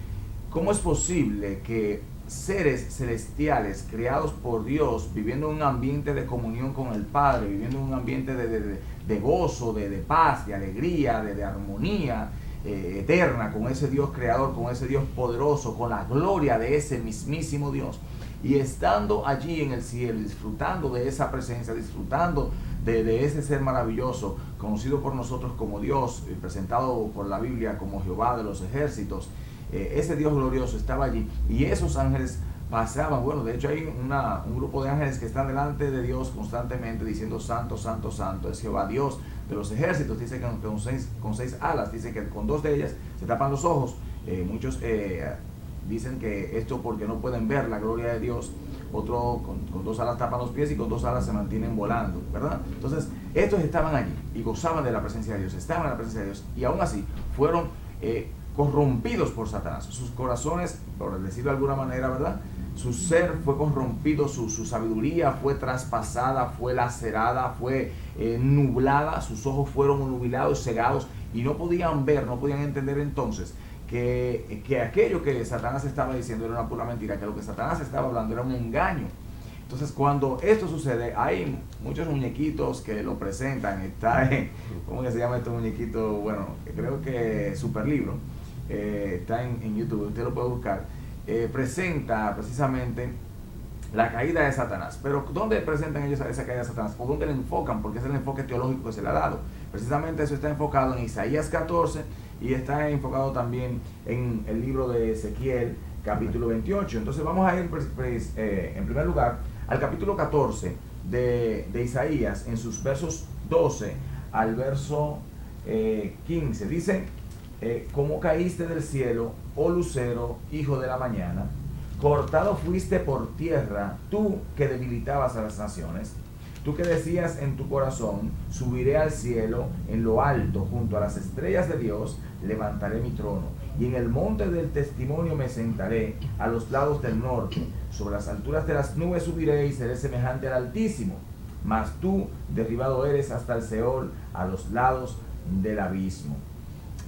[SPEAKER 2] ¿cómo es posible que seres celestiales creados por Dios, viviendo en un ambiente de comunión con el Padre, viviendo en un ambiente de gozo, de paz, de alegría, de armonía eterna con ese Dios creador, con ese Dios poderoso, con la gloria de ese mismísimo Dios, y estando allí en el cielo, disfrutando de esa presencia, disfrutando de ese ser maravilloso, conocido por nosotros como Dios, presentado por la Biblia como Jehová de los ejércitos, ese Dios glorioso estaba allí, y esos ángeles pasaban, bueno, de hecho hay un grupo de ángeles que están delante de Dios constantemente diciendo santo, santo, santo es Jehová Dios de los ejércitos. Dice que con seis alas, dice que con dos de ellas se tapan los ojos. Muchos dicen que esto porque no pueden ver la gloria de Dios, otro con dos alas tapan los pies y con dos alas se mantienen volando, ¿verdad? Entonces estos estaban allí y gozaban de la presencia de Dios, estaban en la presencia de Dios, y aún así fueron corrompidos por Satanás. Sus corazones, por decirlo de alguna manera, ¿verdad? Su ser fue corrompido, su sabiduría fue traspasada, fue lacerada, fue nublada, sus ojos fueron nubilados, cegados, y no podían ver, no podían entender entonces que aquello que Satanás estaba diciendo era una pura mentira, que lo que Satanás estaba hablando era un engaño. Entonces, cuando esto sucede, hay muchos muñequitos que lo presentan. Está en, ¿cómo que se llama este muñequito? Bueno, creo que Superlibro, está en YouTube, usted lo puede buscar. Presenta precisamente la caída de Satanás. Pero ¿dónde presentan ellos esa caída de Satanás? ¿O dónde le enfocan? Porque es el enfoque teológico que se le ha dado. Precisamente eso está enfocado en Isaías 14 y está enfocado también en el libro de Ezequiel, capítulo 28. Entonces vamos a ir en primer lugar al capítulo 14 de Isaías, en sus versos 12 al verso 15. Dice: ¿cómo caíste del cielo, oh lucero, hijo de la mañana? Cortado fuiste por tierra, tú que debilitabas a las naciones. Tú que decías en tu corazón: subiré al cielo, en lo alto, junto a las estrellas de Dios, levantaré mi trono. Y en el monte del testimonio me sentaré, a los lados del norte. Sobre las alturas de las nubes subiré y seré semejante al Altísimo. Mas tú derribado eres hasta el Seol, a los lados del abismo.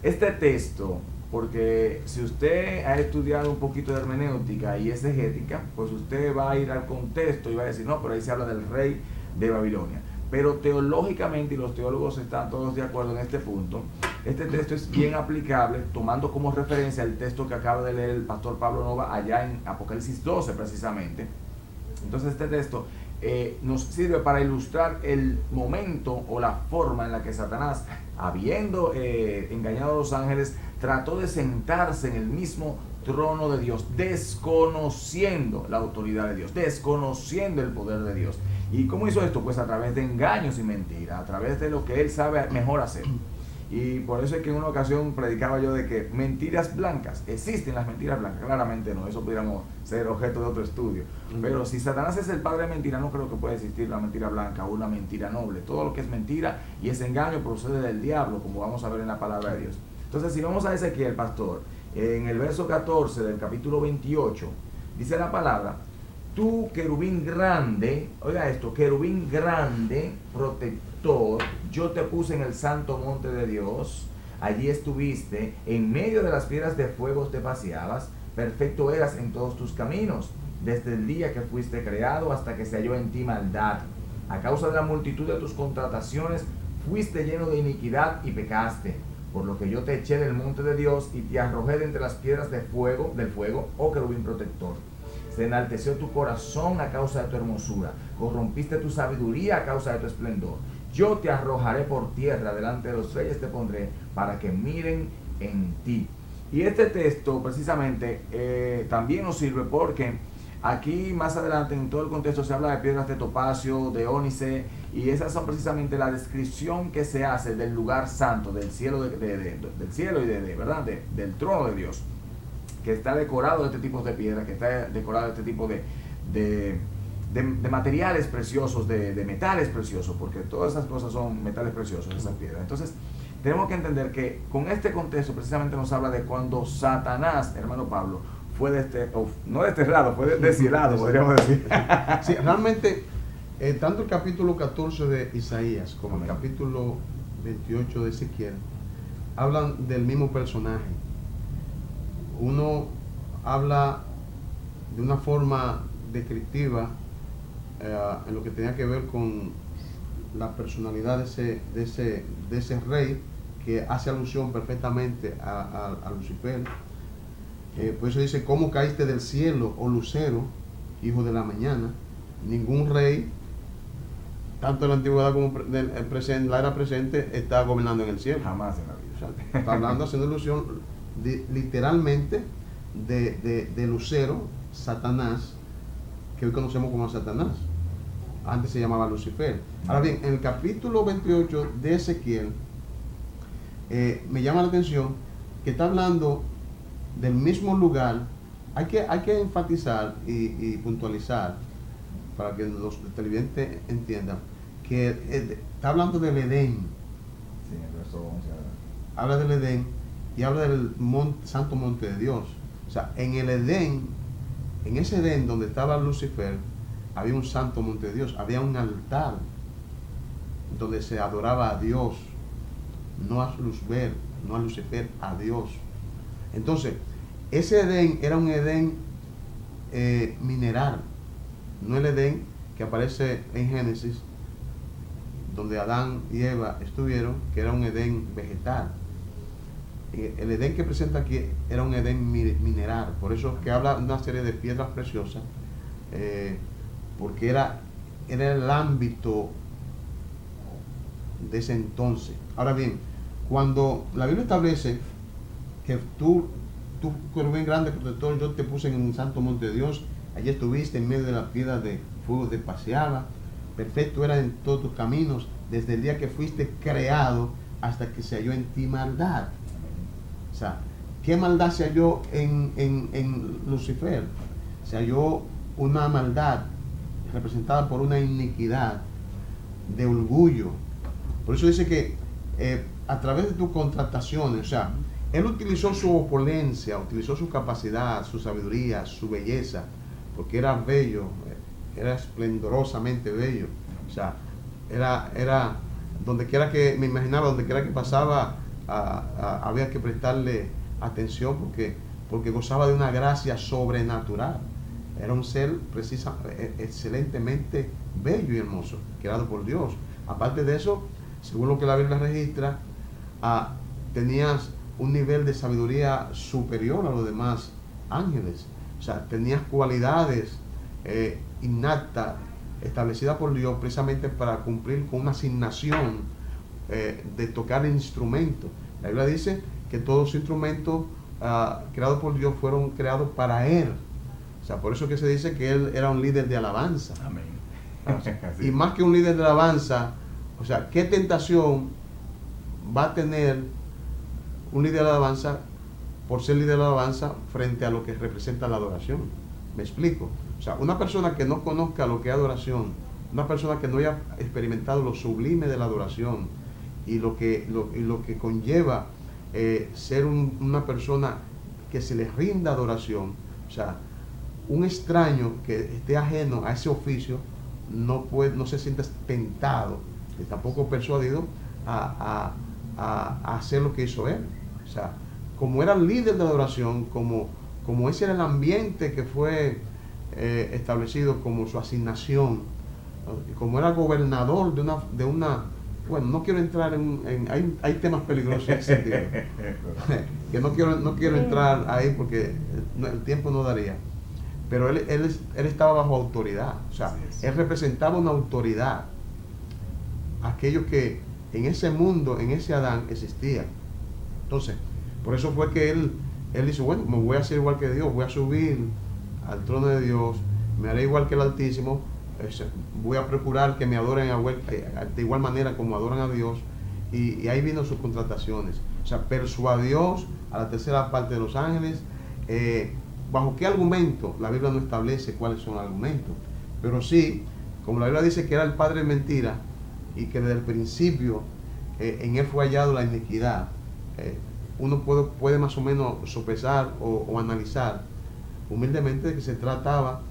[SPEAKER 2] Este texto, porque si usted ha estudiado un poquito de hermenéutica y exegética, pues usted va a ir al contexto y va a decir, no, pero ahí se habla del rey de Babilonia. Pero teológicamente, y los teólogos están todos de acuerdo en este punto, este texto es bien aplicable, tomando como referencia el texto que acaba de leer el pastor Pablo Nova allá en Apocalipsis 12 precisamente. Entonces este texto nos sirve para ilustrar el momento o la forma en la que Satanás, habiendo engañado a los ángeles, trató de sentarse en el mismo trono de Dios, desconociendo la autoridad de Dios, desconociendo el poder de Dios. ¿Y cómo hizo esto? Pues a través de engaños y mentiras, a través de lo que él sabe mejor hacer. Y por eso es que en una ocasión predicaba yo de que mentiras blancas, existen las mentiras blancas, claramente no, eso pudiéramos ser objeto de otro estudio. Pero si Satanás es el padre de mentira, no creo que pueda existir una mentira blanca o una mentira noble. Todo lo que es mentira y ese engaño procede del diablo, como vamos a ver en la palabra de Dios. Entonces, si vamos a Ezequiel, pastor, en el verso 14 del capítulo 28, dice la palabra tú, querubín grande, oiga esto, querubín grande, protector, yo te puse en el santo monte de Dios, allí estuviste, en medio de las piedras de fuego te paseabas, perfecto eras en todos tus caminos, desde el día que fuiste creado hasta que se halló en ti maldad. A causa de la multitud de tus contrataciones, fuiste lleno de iniquidad y pecaste, por lo que yo te eché del monte de Dios y te arrojé de entre las piedras del fuego, oh querubín protector. Se enalteció tu corazón a causa de tu hermosura, corrompiste tu sabiduría a causa de tu esplendor. Yo te arrojaré por tierra, delante de los reyes te pondré, para que miren en ti. Y este texto precisamente también nos sirve porque aquí más adelante en todo el contexto se habla de piedras de topacio, de ónice, y esas son precisamente la descripción que se hace del lugar santo, del cielo, del cielo y ¿verdad? Del trono de Dios, que está decorado de este tipo de piedras, que está decorado de este tipo de materiales preciosos, de metales preciosos, porque todas esas cosas son metales preciosos, esas piedras. Entonces, tenemos que entender que con este contexto precisamente nos habla de cuando Satanás, hermano Pablo, fue no desterrado, fue deshielado, podríamos decir.
[SPEAKER 3] Sí, realmente, tanto el capítulo 14 de Isaías como el capítulo 28 de Ezequiel hablan del mismo personaje. Uno habla de una forma descriptiva en lo que tenía que ver con la personalidad de ese rey, que hace alusión perfectamente a Lucifer. Por eso dice: ¿cómo caíste del cielo, oh lucero, hijo de la mañana? Ningún rey, tanto en la antigüedad como en la era presente, está gobernando en el cielo.
[SPEAKER 2] Jamás en la vida.
[SPEAKER 3] O sea, está hablando, haciendo alusión literalmente de lucero, Satanás, que hoy conocemos como Satanás. Antes se llamaba Lucifer. Ahora bien, en el capítulo 28 de Ezequiel, me llama la atención que está hablando del mismo lugar. Hay que enfatizar y puntualizar para que los televidentes entiendan que está hablando del Edén.
[SPEAKER 2] Sí, en el verso 11.
[SPEAKER 3] Habla del Edén y habla del santo monte de Dios. O sea, en el Edén, en ese Edén donde estaba Lucifer, había un santo monte de Dios, había un altar donde se adoraba a Dios, no a Lucifer, a Dios. Entonces, ese Edén era un Edén mineral, no el Edén que aparece en Génesis, donde Adán y Eva estuvieron, que era un Edén vegetal. El Edén que presenta aquí era un Edén mineral, por eso que habla de una serie de piedras preciosas, porque era el ámbito de ese entonces. Ahora bien, cuando la Biblia establece que tú querubín grande protector, yo te puse en un santo monte de Dios, allí estuviste en medio de las piedras de fuego, te paseaba, perfecto era en todos tus caminos, desde el día que fuiste creado hasta que se halló en ti maldad. O sea, ¿qué maldad se halló en Lucifer? Se halló una maldad representada por una iniquidad de orgullo. Por eso dice que a través de tus contrataciones, o sea, él utilizó su opulencia, utilizó su capacidad, su sabiduría, su belleza, porque era bello, era esplendorosamente bello. O sea, era donde quiera que me imaginaba, donde quiera que pasaba, había que prestarle atención porque gozaba de una gracia sobrenatural. Era un ser excelentemente bello y hermoso, creado por Dios. Aparte de eso, según lo que la Biblia registra, tenías un nivel de sabiduría superior a los demás ángeles. O sea, tenías cualidades innatas, establecidas por Dios precisamente para cumplir con una asignación de tocar el instrumento. La Biblia dice que todos los instrumentos creados por Dios fueron creados para Él. O sea, por eso que se dice que Él era un líder de alabanza.
[SPEAKER 2] Amén.
[SPEAKER 3] Y más que un líder de alabanza, o sea, ¿qué tentación va a tener un líder de alabanza por ser líder de alabanza frente a lo que representa la adoración? Me explico. O sea, una persona que no conozca lo que es adoración, una persona que no haya experimentado lo sublime de la adoración y lo que conlleva ser una persona que se le rinda adoración, o sea, un extraño que esté ajeno a ese oficio no se siente tentado y tampoco persuadido a hacer lo que hizo él. O sea, como era el líder de adoración, como ese era el ambiente que fue establecido como su asignación, ¿no? Como era gobernador de una bueno, no quiero entrar hay temas peligrosos en ese sentido, que no quiero entrar ahí porque el tiempo no daría, pero él estaba bajo autoridad, o sea, él representaba una autoridad, aquellos que en ese mundo, en ese Adán existía. Entonces, por eso fue que él dice, bueno, me voy a hacer igual que Dios, voy a subir al trono de Dios, me haré igual que el Altísimo, voy a procurar que me adoren de igual manera como adoran a Dios, y ahí vino sus contrataciones. O sea, persuadió a la tercera parte de los ángeles. ¿Bajo qué argumento? La Biblia no establece cuáles son los argumentos, pero sí, como la Biblia dice que era el padre de mentira y que desde el principio en él fue hallado la iniquidad, uno puede más o menos sopesar o analizar humildemente de que se trataba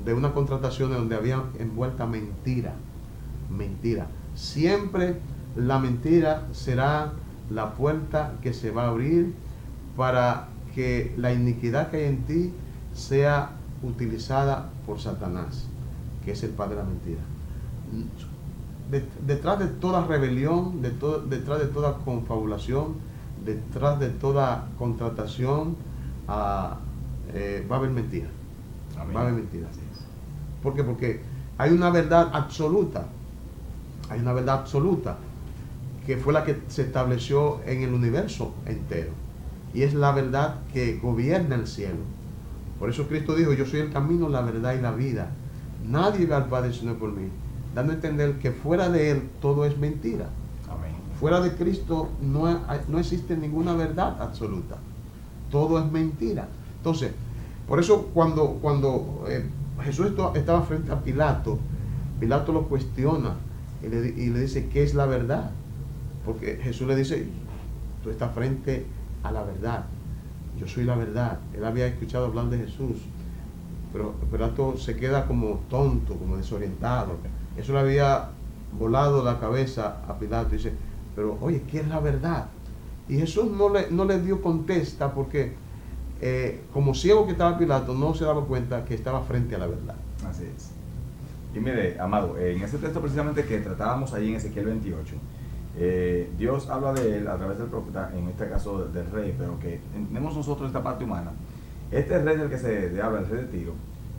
[SPEAKER 3] de una contratación donde había envuelta mentira. Siempre la mentira será la puerta que se va a abrir para que la iniquidad que hay en ti sea utilizada por Satanás, que es el padre de la mentira. Detrás de toda rebelión, detrás de toda confabulación, detrás de toda contratación, va a haber mentira.
[SPEAKER 2] Amén.
[SPEAKER 3] Va a haber mentira. ¿Por qué? Porque hay una verdad absoluta. Hay una verdad absoluta que fue la que se estableció en el universo entero. Y es la verdad que gobierna el cielo. Por eso Cristo dijo, yo soy el camino, la verdad y la vida. Nadie va al Padre sino por mí. Dando a entender que fuera de Él todo es mentira.
[SPEAKER 2] Amén.
[SPEAKER 3] Fuera de Cristo no existe ninguna verdad absoluta. Todo es mentira. Entonces, por eso cuando Jesús estaba frente a Pilato lo cuestiona y le dice, ¿qué es la verdad? Porque Jesús le dice, tú estás frente a la verdad. Yo soy la verdad. Él había escuchado hablar de Jesús, pero Pilato se queda como tonto, como desorientado. Eso le había volado la cabeza a Pilato. Dice, pero oye, ¿qué es la verdad? Y Jesús no le dio contesta porque como ciego que estaba Pilato, no se daba cuenta que estaba frente a la verdad.
[SPEAKER 2] Así es. Y mire, amado, en ese texto precisamente que tratábamos ahí en Ezequiel 28, Dios habla de él a través del profeta, en este caso del rey, pero que tenemos nosotros esta parte humana. Este rey del que se habla, el rey de Tiro,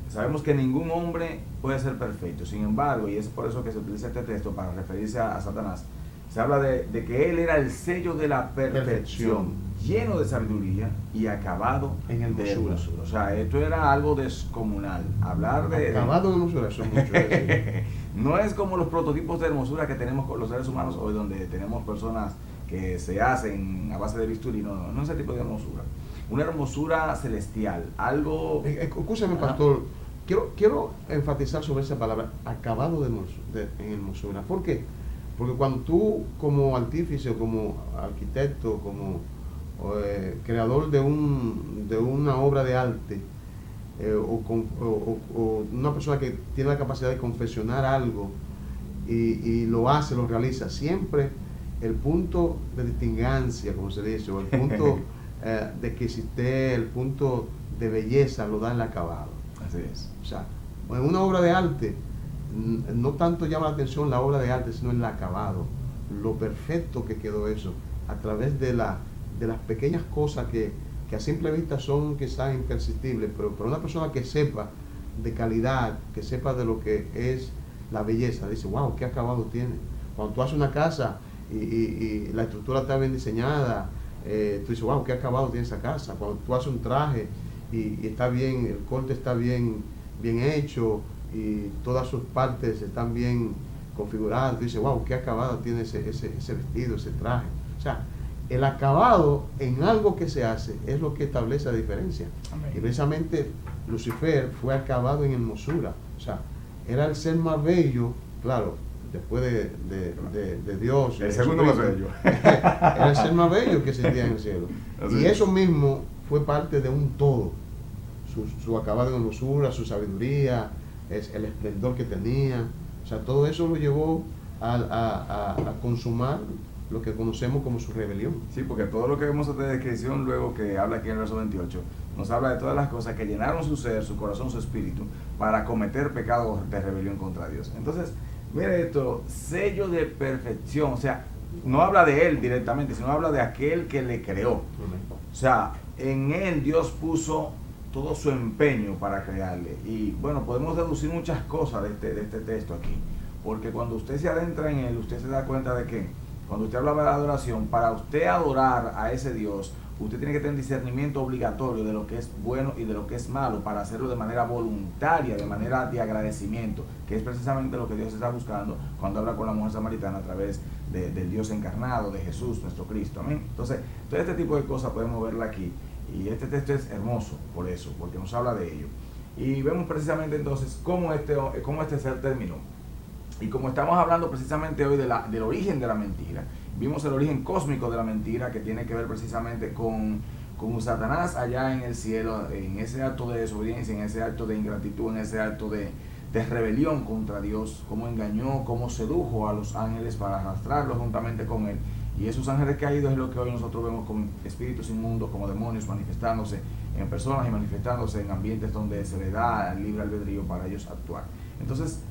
[SPEAKER 2] sabemos que ningún hombre puede ser perfecto. Sin embargo, y es por eso que se utiliza este texto para referirse a Satanás, se habla de que él era el sello de la perfección, lleno de sabiduría y acabado
[SPEAKER 3] en hermosura.
[SPEAKER 2] O sea, esto era algo descomunal. Hablar de
[SPEAKER 3] acabado en hermosura, eso es mucho decir.
[SPEAKER 2] No es como los prototipos de hermosura que tenemos con los seres humanos hoy, donde tenemos personas que se hacen a base de bisturí. No es ese tipo de hermosura. Una hermosura celestial, algo...
[SPEAKER 3] Escúchame, pastor, quiero enfatizar sobre esa palabra, acabado en hermosura. ¿Por qué? Porque cuando tú, como artífice, como arquitecto, como creador de una obra de arte, o una persona que tiene la capacidad de confeccionar algo y lo hace, lo realiza, siempre el punto de distingancia, como se dice, o el punto de que existe, el punto de belleza lo da el acabado.
[SPEAKER 2] Así es.
[SPEAKER 3] O sea, en una obra de arte no tanto llama la atención la obra de arte, sino el acabado, lo perfecto que quedó eso, a través de las pequeñas cosas que a simple vista son quizás imperceptibles, pero una persona que sepa de calidad, que sepa de lo que es la belleza, dice, wow, qué acabado tiene. Cuando tú haces una casa y la estructura está bien diseñada, tú dices, wow, qué acabado tiene esa casa. Cuando tú haces un traje y está bien, el corte está bien hecho, y todas sus partes están bien configuradas, tú dices, wow, qué acabado tiene ese vestido, ese traje. O sea, el acabado en algo que se hace es lo que establece la diferencia. Amén. Y precisamente Lucifer fue acabado en hermosura. O sea, era el ser más bello, claro, después de Dios.
[SPEAKER 2] El segundo más bello.
[SPEAKER 3] Era el ser más bello que existía en el cielo. Así y eso mismo fue parte de un todo. O su acabado en hermosura, su sabiduría, el esplendor que tenía. O sea, todo eso lo llevó a consumar lo que conocemos como su rebelión.
[SPEAKER 2] Sí, porque todo lo que vemos de descripción luego que habla aquí en el verso 28, nos habla de todas las cosas que llenaron su ser, su corazón, su espíritu, para cometer pecados de rebelión contra Dios. Entonces, mire esto, sello de perfección, o sea, no habla de él directamente, sino habla de aquel que le creó. O sea, en él Dios puso todo su empeño para crearle. Y bueno, podemos deducir muchas cosas de este texto aquí, porque cuando usted se adentra en él, usted se da cuenta de que cuando usted hablaba de la adoración, para usted adorar a ese Dios, usted tiene que tener discernimiento obligatorio de lo que es bueno y de lo que es malo, para hacerlo de manera voluntaria, de manera de agradecimiento, que es precisamente lo que Dios está buscando cuando habla con la mujer samaritana a través del Dios encarnado, de Jesús, nuestro Cristo. Amén. Entonces, todo este tipo de cosas podemos verla aquí. Y este texto es hermoso por eso, porque nos habla de ello. Y vemos precisamente entonces cómo este ser terminó. Y como estamos hablando precisamente hoy del origen de la mentira, vimos el origen cósmico de la mentira, que tiene que ver precisamente con Satanás allá en el cielo, en ese acto de desobediencia, en ese acto de ingratitud, en ese acto de rebelión contra Dios, cómo engañó, cómo sedujo a los ángeles para arrastrarlos juntamente con él. Y esos ángeles caídos es lo que hoy nosotros vemos como espíritus inmundos, como demonios manifestándose en personas y manifestándose en ambientes donde se le da el libre albedrío para ellos actuar. Entonces,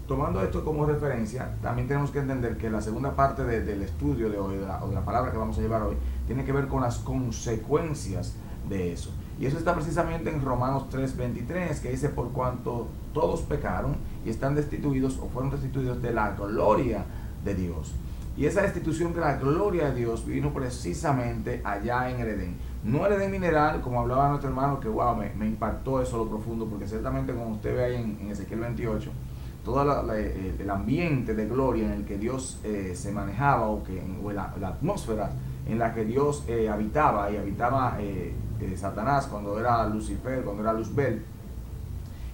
[SPEAKER 2] tomando esto como referencia, también tenemos que entender que la segunda parte del estudio de hoy, o de la palabra que vamos a llevar hoy, tiene que ver con las consecuencias de eso. Y eso está precisamente en Romanos 3:23, que dice: por cuanto todos pecaron y están destituidos o fueron destituidos de la gloria de Dios. Y esa destitución de la gloria de Dios vino precisamente allá en el Edén. No el Edén mineral, como hablaba nuestro hermano, que wow, me impactó eso lo profundo, porque ciertamente como usted ve ahí en Ezequiel 28, todo el ambiente de gloria en el que Dios se manejaba, o la atmósfera en la que Dios habitaba, y habitaba Satanás cuando era Lucifer, cuando era Luzbel,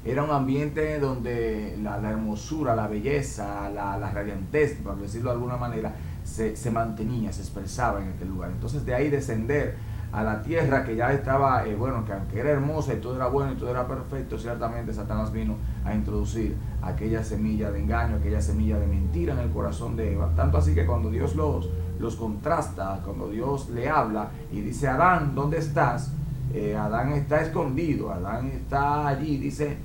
[SPEAKER 2] era un ambiente donde la hermosura, la belleza, la radiantez, por decirlo de alguna manera, se mantenía, se expresaba en aquel lugar. Entonces, de ahí descender a la tierra, que ya estaba, que aunque era hermosa y todo era bueno y todo era perfecto, ciertamente Satanás vino a introducir aquella semilla de engaño, aquella semilla de mentira en el corazón de Eva. Tanto así que cuando Dios los contrasta, cuando Dios le habla y dice: Adán, ¿dónde estás? Adán está escondido, Adán está allí, dice: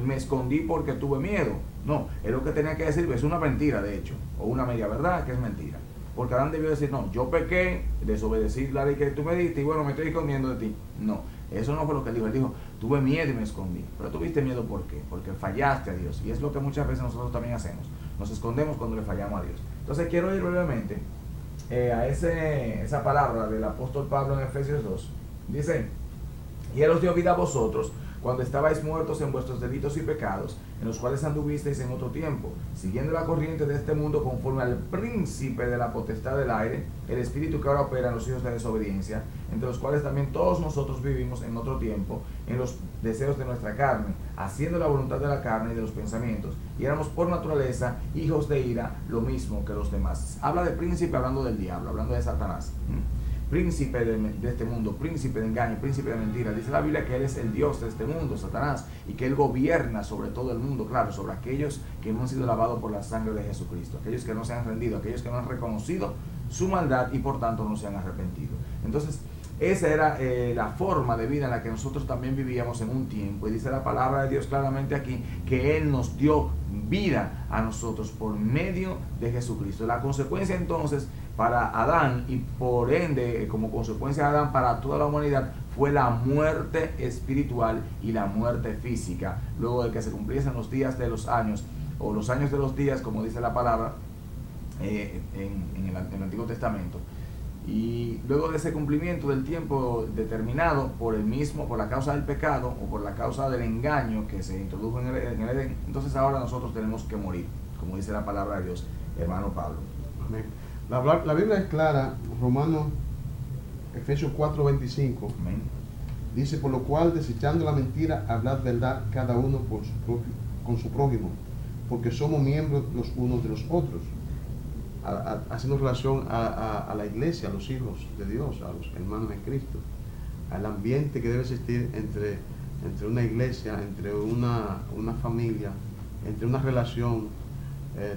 [SPEAKER 2] me escondí porque tuve miedo. No, es lo que tenía que decir, es una mentira de hecho, o una media verdad que es mentira. Porque Adán debió decir: no, yo pequé, desobedecí la ley que tú me diste y bueno, me estoy escondiendo de ti. No, eso no fue lo que él dijo. Él dijo: tuve miedo y me escondí. Pero tuviste miedo, ¿por qué? Porque fallaste a Dios. Y es lo que muchas veces nosotros también hacemos. Nos escondemos cuando le fallamos a Dios. Entonces quiero ir brevemente a esa palabra del apóstol Pablo en Efesios 2. Dice: y él os dio vida a vosotros cuando estabais muertos en vuestros delitos y pecados, en los cuales anduvisteis en otro tiempo, siguiendo la corriente de este mundo, conforme al príncipe de la potestad del aire, el espíritu que ahora opera en los hijos de desobediencia, entre los cuales también todos nosotros vivimos en otro tiempo, en los deseos de nuestra carne, haciendo la voluntad de la carne y de los pensamientos, y éramos por naturaleza hijos de ira, lo mismo que los demás. Habla de príncipe hablando del diablo, hablando de Satanás. Príncipe de este mundo, príncipe de engaño, príncipe de mentira. Dice la Biblia que él es el Dios de este mundo, Satanás, y que él gobierna sobre todo el mundo, claro, sobre aquellos que no han sido lavados por la sangre de Jesucristo, aquellos que no se han rendido, aquellos que no han reconocido su maldad y por tanto no se han arrepentido. Entonces, esa era la forma de vida en la que nosotros también vivíamos en un tiempo, y dice la palabra de Dios claramente aquí que él nos dio vida a nosotros por medio de Jesucristo. La consecuencia entonces para Adán, y por ende como consecuencia de Adán para toda la humanidad, fue la muerte espiritual y la muerte física, luego de que se cumpliesen los días de los años, o los años de los días, como dice la palabra en el Antiguo Testamento. Y luego de ese cumplimiento del tiempo determinado por la causa del pecado, o por la causa del engaño que se introdujo en el Edén, entonces ahora nosotros tenemos que morir, como dice la palabra de Dios, hermano Pablo.
[SPEAKER 3] Amén. La Biblia es clara, Efesios 4:25.
[SPEAKER 2] Amén.
[SPEAKER 3] Dice: por lo cual, desechando la mentira, hablad verdad cada uno con su prójimo, porque somos miembros los unos de los otros. Haciendo relación a la iglesia, a los hijos de Dios, a los hermanos en Cristo. al ambiente que debe existir entre una iglesia, entre una familia, entre una relación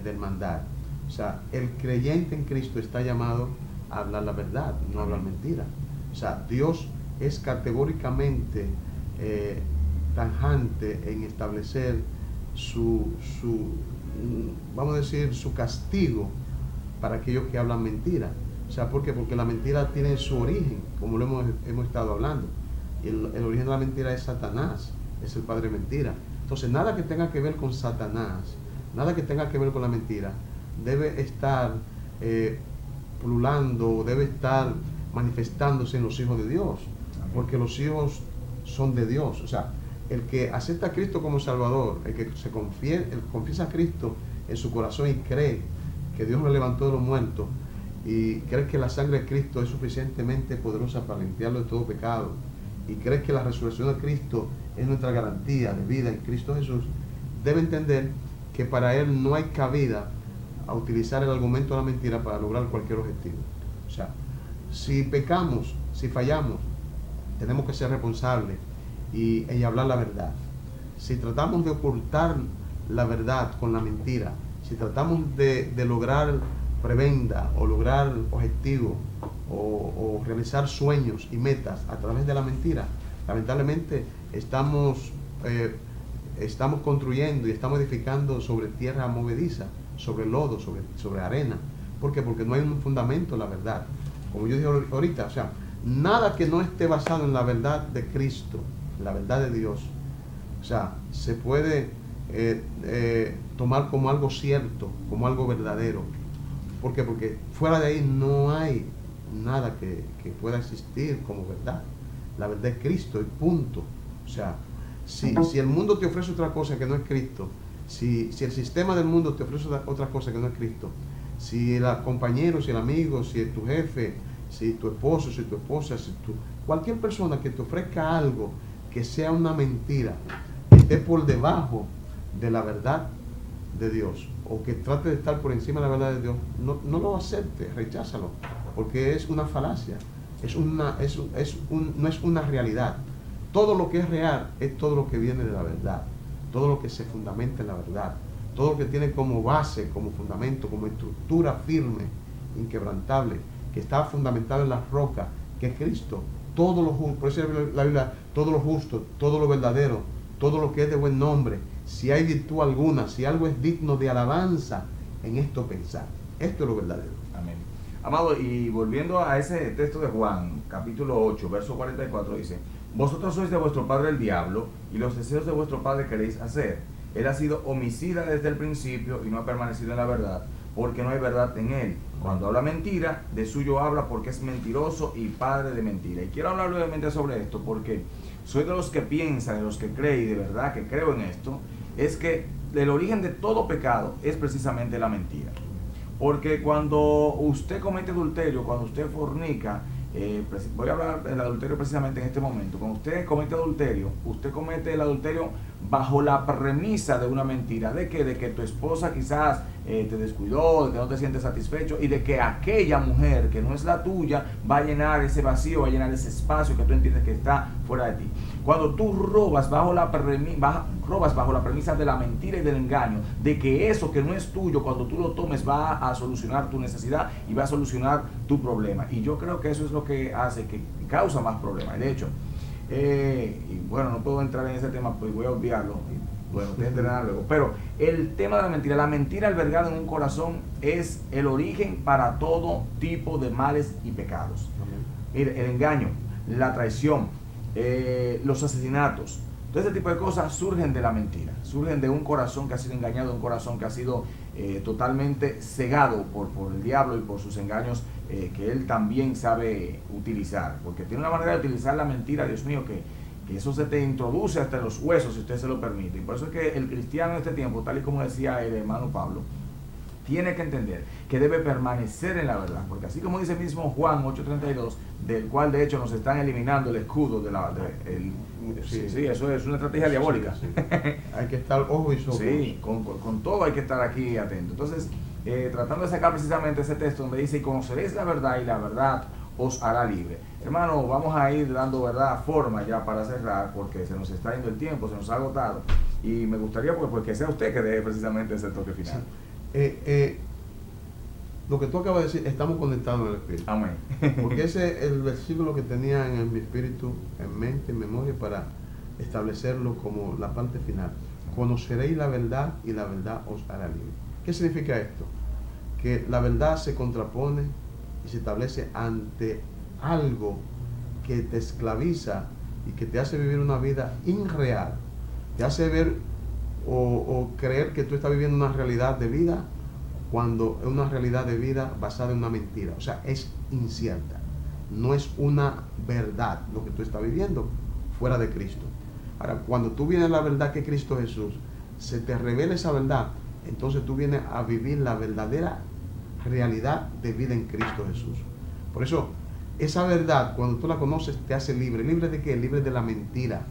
[SPEAKER 3] de hermandad. O sea, el creyente en Cristo está llamado a hablar la verdad, no a hablar mentira. O sea, Dios es categóricamente tajante en establecer vamos a decir, su castigo para aquellos que hablan mentira. O sea, ¿por qué? Porque la mentira tiene su origen, como lo hemos estado hablando. Y el origen de la mentira es Satanás, es el padre mentira. Entonces, nada que tenga que ver con Satanás, nada que tenga que ver con la mentira, debe estar pululando, debe estar manifestándose en los hijos de Dios, porque los hijos son de Dios. O sea, el que acepta a Cristo como Salvador, el que confiesa a Cristo en su corazón y cree que Dios lo levantó de los muertos, y cree que la sangre de Cristo es suficientemente poderosa para limpiarlo de todo pecado, y cree que la resurrección de Cristo es nuestra garantía de vida en Cristo Jesús, debe entender que para él no hay cabida a utilizar el argumento de la mentira para lograr cualquier objetivo. O sea, si pecamos, si fallamos, tenemos que ser responsables y hablar la verdad. Si tratamos de ocultar la verdad con la mentira, si tratamos de lograr prebenda o lograr objetivos o realizar sueños y metas a través de la mentira, lamentablemente estamos construyendo y estamos edificando sobre tierra movediza, sobre lodo, sobre arena. ¿Por qué? Porque no hay un fundamento en la verdad. Como yo dije ahorita, o sea, nada que no esté basado en la verdad de Cristo, la verdad de Dios, o sea, se puede tomar como algo cierto, como algo verdadero. ¿Por qué? Porque fuera de ahí no hay nada que pueda existir como verdad. La verdad es Cristo y punto. O sea, si el mundo te ofrece otra cosa que no es Cristo, si el sistema del mundo te ofrece otra cosa que no es Cristo, si el compañero, si el amigo, si tu jefe, si tu esposo, si tu esposa, cualquier persona que te ofrezca algo que sea una mentira, que esté por debajo de la verdad de Dios, o que trate de estar por encima de la verdad de Dios, no lo acepte, recházalo, porque es una falacia, no es una realidad. Todo lo que es real es todo lo que viene de la verdad, todo lo que se fundamenta en la verdad, todo lo que tiene como base, como fundamento, como estructura firme, inquebrantable, que está fundamentado en la roca, que es Cristo. Todo lo justo, por eso la Biblia, todo lo justo, todo lo verdadero, todo lo que es de buen nombre, si hay virtud alguna, si algo es digno de alabanza, en esto pensar. Esto es lo verdadero.
[SPEAKER 2] Amén. Amado, y volviendo a ese texto de Juan, capítulo 8, verso 44, dice: vosotros sois de vuestro padre el diablo, y los deseos de vuestro padre queréis hacer. Él ha sido homicida desde el principio y no ha permanecido en la verdad, porque no hay verdad en él. Cuando habla mentira, de suyo habla, porque es mentiroso y padre de mentira. Y quiero hablar brevemente sobre esto, porque soy de los que piensan, de los que creen, y de verdad que creo en esto, es que el origen de todo pecado es precisamente la mentira. Porque cuando usted comete adulterio, cuando usted fornica, voy a hablar del adulterio precisamente en este momento. Cuando usted comete el adulterio bajo la premisa de una mentira. ¿De qué? De que tu esposa quizás te descuidó, de que no te sientes satisfecho, y de que aquella mujer que no es la tuya va a llenar ese vacío, va a llenar ese espacio que tú entiendes que está fuera de ti. Cuando tú robas bajo la premisa de la mentira y del engaño, de que eso que no es tuyo, cuando tú lo tomes va a solucionar tu necesidad y va a solucionar tu problema. Y yo creo que eso es lo que hace, que causa más problemas. De hecho, y bueno, no puedo entrar en ese tema, pues voy a obviarlo. Bueno, ustedes entenderán luego. Pero el tema de la mentira albergada en un corazón es el origen para todo tipo de males y pecados. Mire, el engaño, la traición, los asesinatos, todo ese tipo de cosas surgen de la mentira, surgen de un corazón que ha sido engañado, de un corazón que ha sido totalmente cegado por el diablo y por sus engaños, que él también sabe utilizar, porque tiene una manera de utilizar la mentira, Dios mío, que eso se te introduce hasta en los huesos, si usted se lo permite. Y por eso es que el cristiano en este tiempo, tal y como decía el hermano Pablo, tiene que entender que debe permanecer en la verdad, porque así como dice mismo Juan 8:32, del cual de hecho nos están eliminando el escudo sí, eso es una estrategia diabólica.
[SPEAKER 3] Sí. Hay que estar ojo y ojos.
[SPEAKER 2] Sí, con todo hay que estar aquí atento. Entonces, tratando de sacar precisamente ese texto donde dice: y conoceréis la verdad, y la verdad os hará libre. Hermano, vamos a ir dando, ¿verdad?, forma ya para cerrar, porque se nos está yendo el tiempo, se nos ha agotado, y me gustaría pues que sea usted que dé precisamente ese toque final.
[SPEAKER 3] Sí. Lo que tú acabas de decir, estamos conectados en el Espíritu.
[SPEAKER 2] Amén.
[SPEAKER 3] Porque ese es el versículo que tenía en mi espíritu, en mente, en memoria, para establecerlo como la parte final. Conoceréis la verdad y la verdad os hará libre. ¿Qué significa esto? Que la verdad se contrapone y se establece ante algo que te esclaviza y que te hace vivir una vida irreal. Te hace ver o creer que tú estás viviendo una realidad de vida cuando es una realidad de vida basada en una mentira. O sea, es incierta. No es una verdad lo que tú estás viviendo fuera de Cristo. Ahora, cuando tú vienes a la verdad que es Cristo Jesús, se te revela esa verdad, entonces tú vienes a vivir la verdadera realidad de vida en Cristo Jesús. Por eso, esa verdad, cuando tú la conoces, te hace libre. ¿Libre de qué? Libre de la mentira.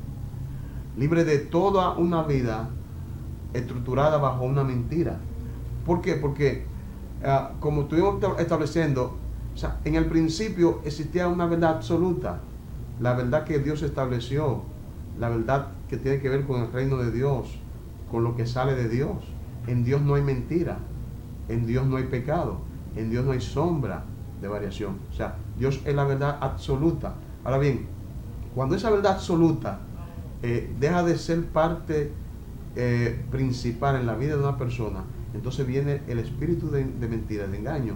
[SPEAKER 3] Libre de toda una vida estructurada bajo una mentira. ¿Por qué? Porque como estuvimos estableciendo, o sea, en el principio existía una verdad absoluta, la verdad que Dios estableció, la verdad que tiene que ver con el reino de Dios, con lo que sale de Dios. En Dios no hay mentira, en Dios no hay pecado, en Dios no hay sombra de variación. O sea, Dios es la verdad absoluta. Ahora bien, cuando esa verdad absoluta deja de ser parte principal en la vida de una persona, entonces viene el espíritu de mentira, de engaño,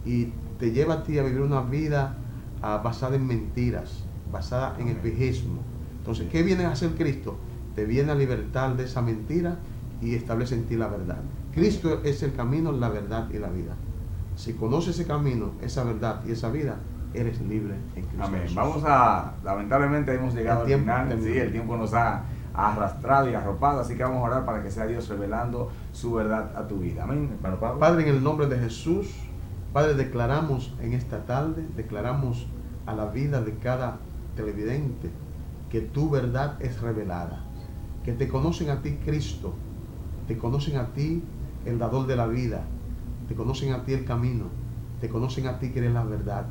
[SPEAKER 3] y te lleva a ti a vivir una vida basada en mentiras, basada en espejismo. Entonces, ¿qué viene a hacer Cristo? Te viene a libertar de esa mentira y establece en ti la verdad. Cristo es el camino, la verdad y la vida. Si conoces ese camino, esa verdad y esa vida, eres libre en Cristo.
[SPEAKER 2] Amén.
[SPEAKER 3] Jesús.
[SPEAKER 2] Lamentablemente hemos llegado al final. Sí, el tiempo nos ha arrastrado y arropado, así que vamos a orar para que sea Dios revelando su verdad a tu vida. Amén, hermano Pablo.
[SPEAKER 3] Padre, en el nombre de Jesús, Padre, declaramos en esta tarde, declaramos a la vida de cada televidente que tu verdad es revelada, que te conocen a ti Cristo, te conocen a ti el dador de la vida, te conocen a ti el camino, te conocen a ti que eres la verdad.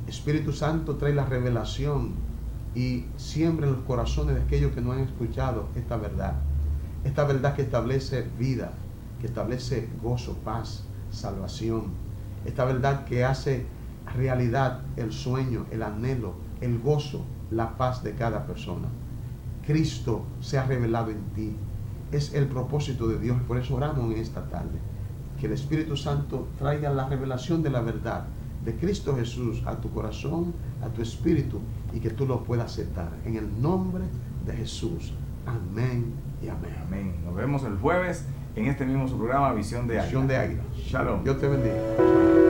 [SPEAKER 3] Espíritu Santo, trae la revelación y siembra en los corazones de aquellos que no han escuchado esta verdad que establece vida, que establece gozo, paz, salvación, esta verdad que hace realidad el sueño, el anhelo, el gozo, la paz de cada persona. Cristo se ha revelado en ti, es el propósito de Dios, y por eso oramos en esta tarde, que el Espíritu Santo traiga la revelación de la verdad de Cristo Jesús a tu corazón, a tu espíritu, y que tú lo puedas aceptar. En el nombre de Jesús. Amén y amén.
[SPEAKER 2] Amén. Nos vemos el jueves en este mismo su programa Visión de Águila.
[SPEAKER 3] Visión de Águila.
[SPEAKER 2] Shalom.
[SPEAKER 3] Dios te bendiga.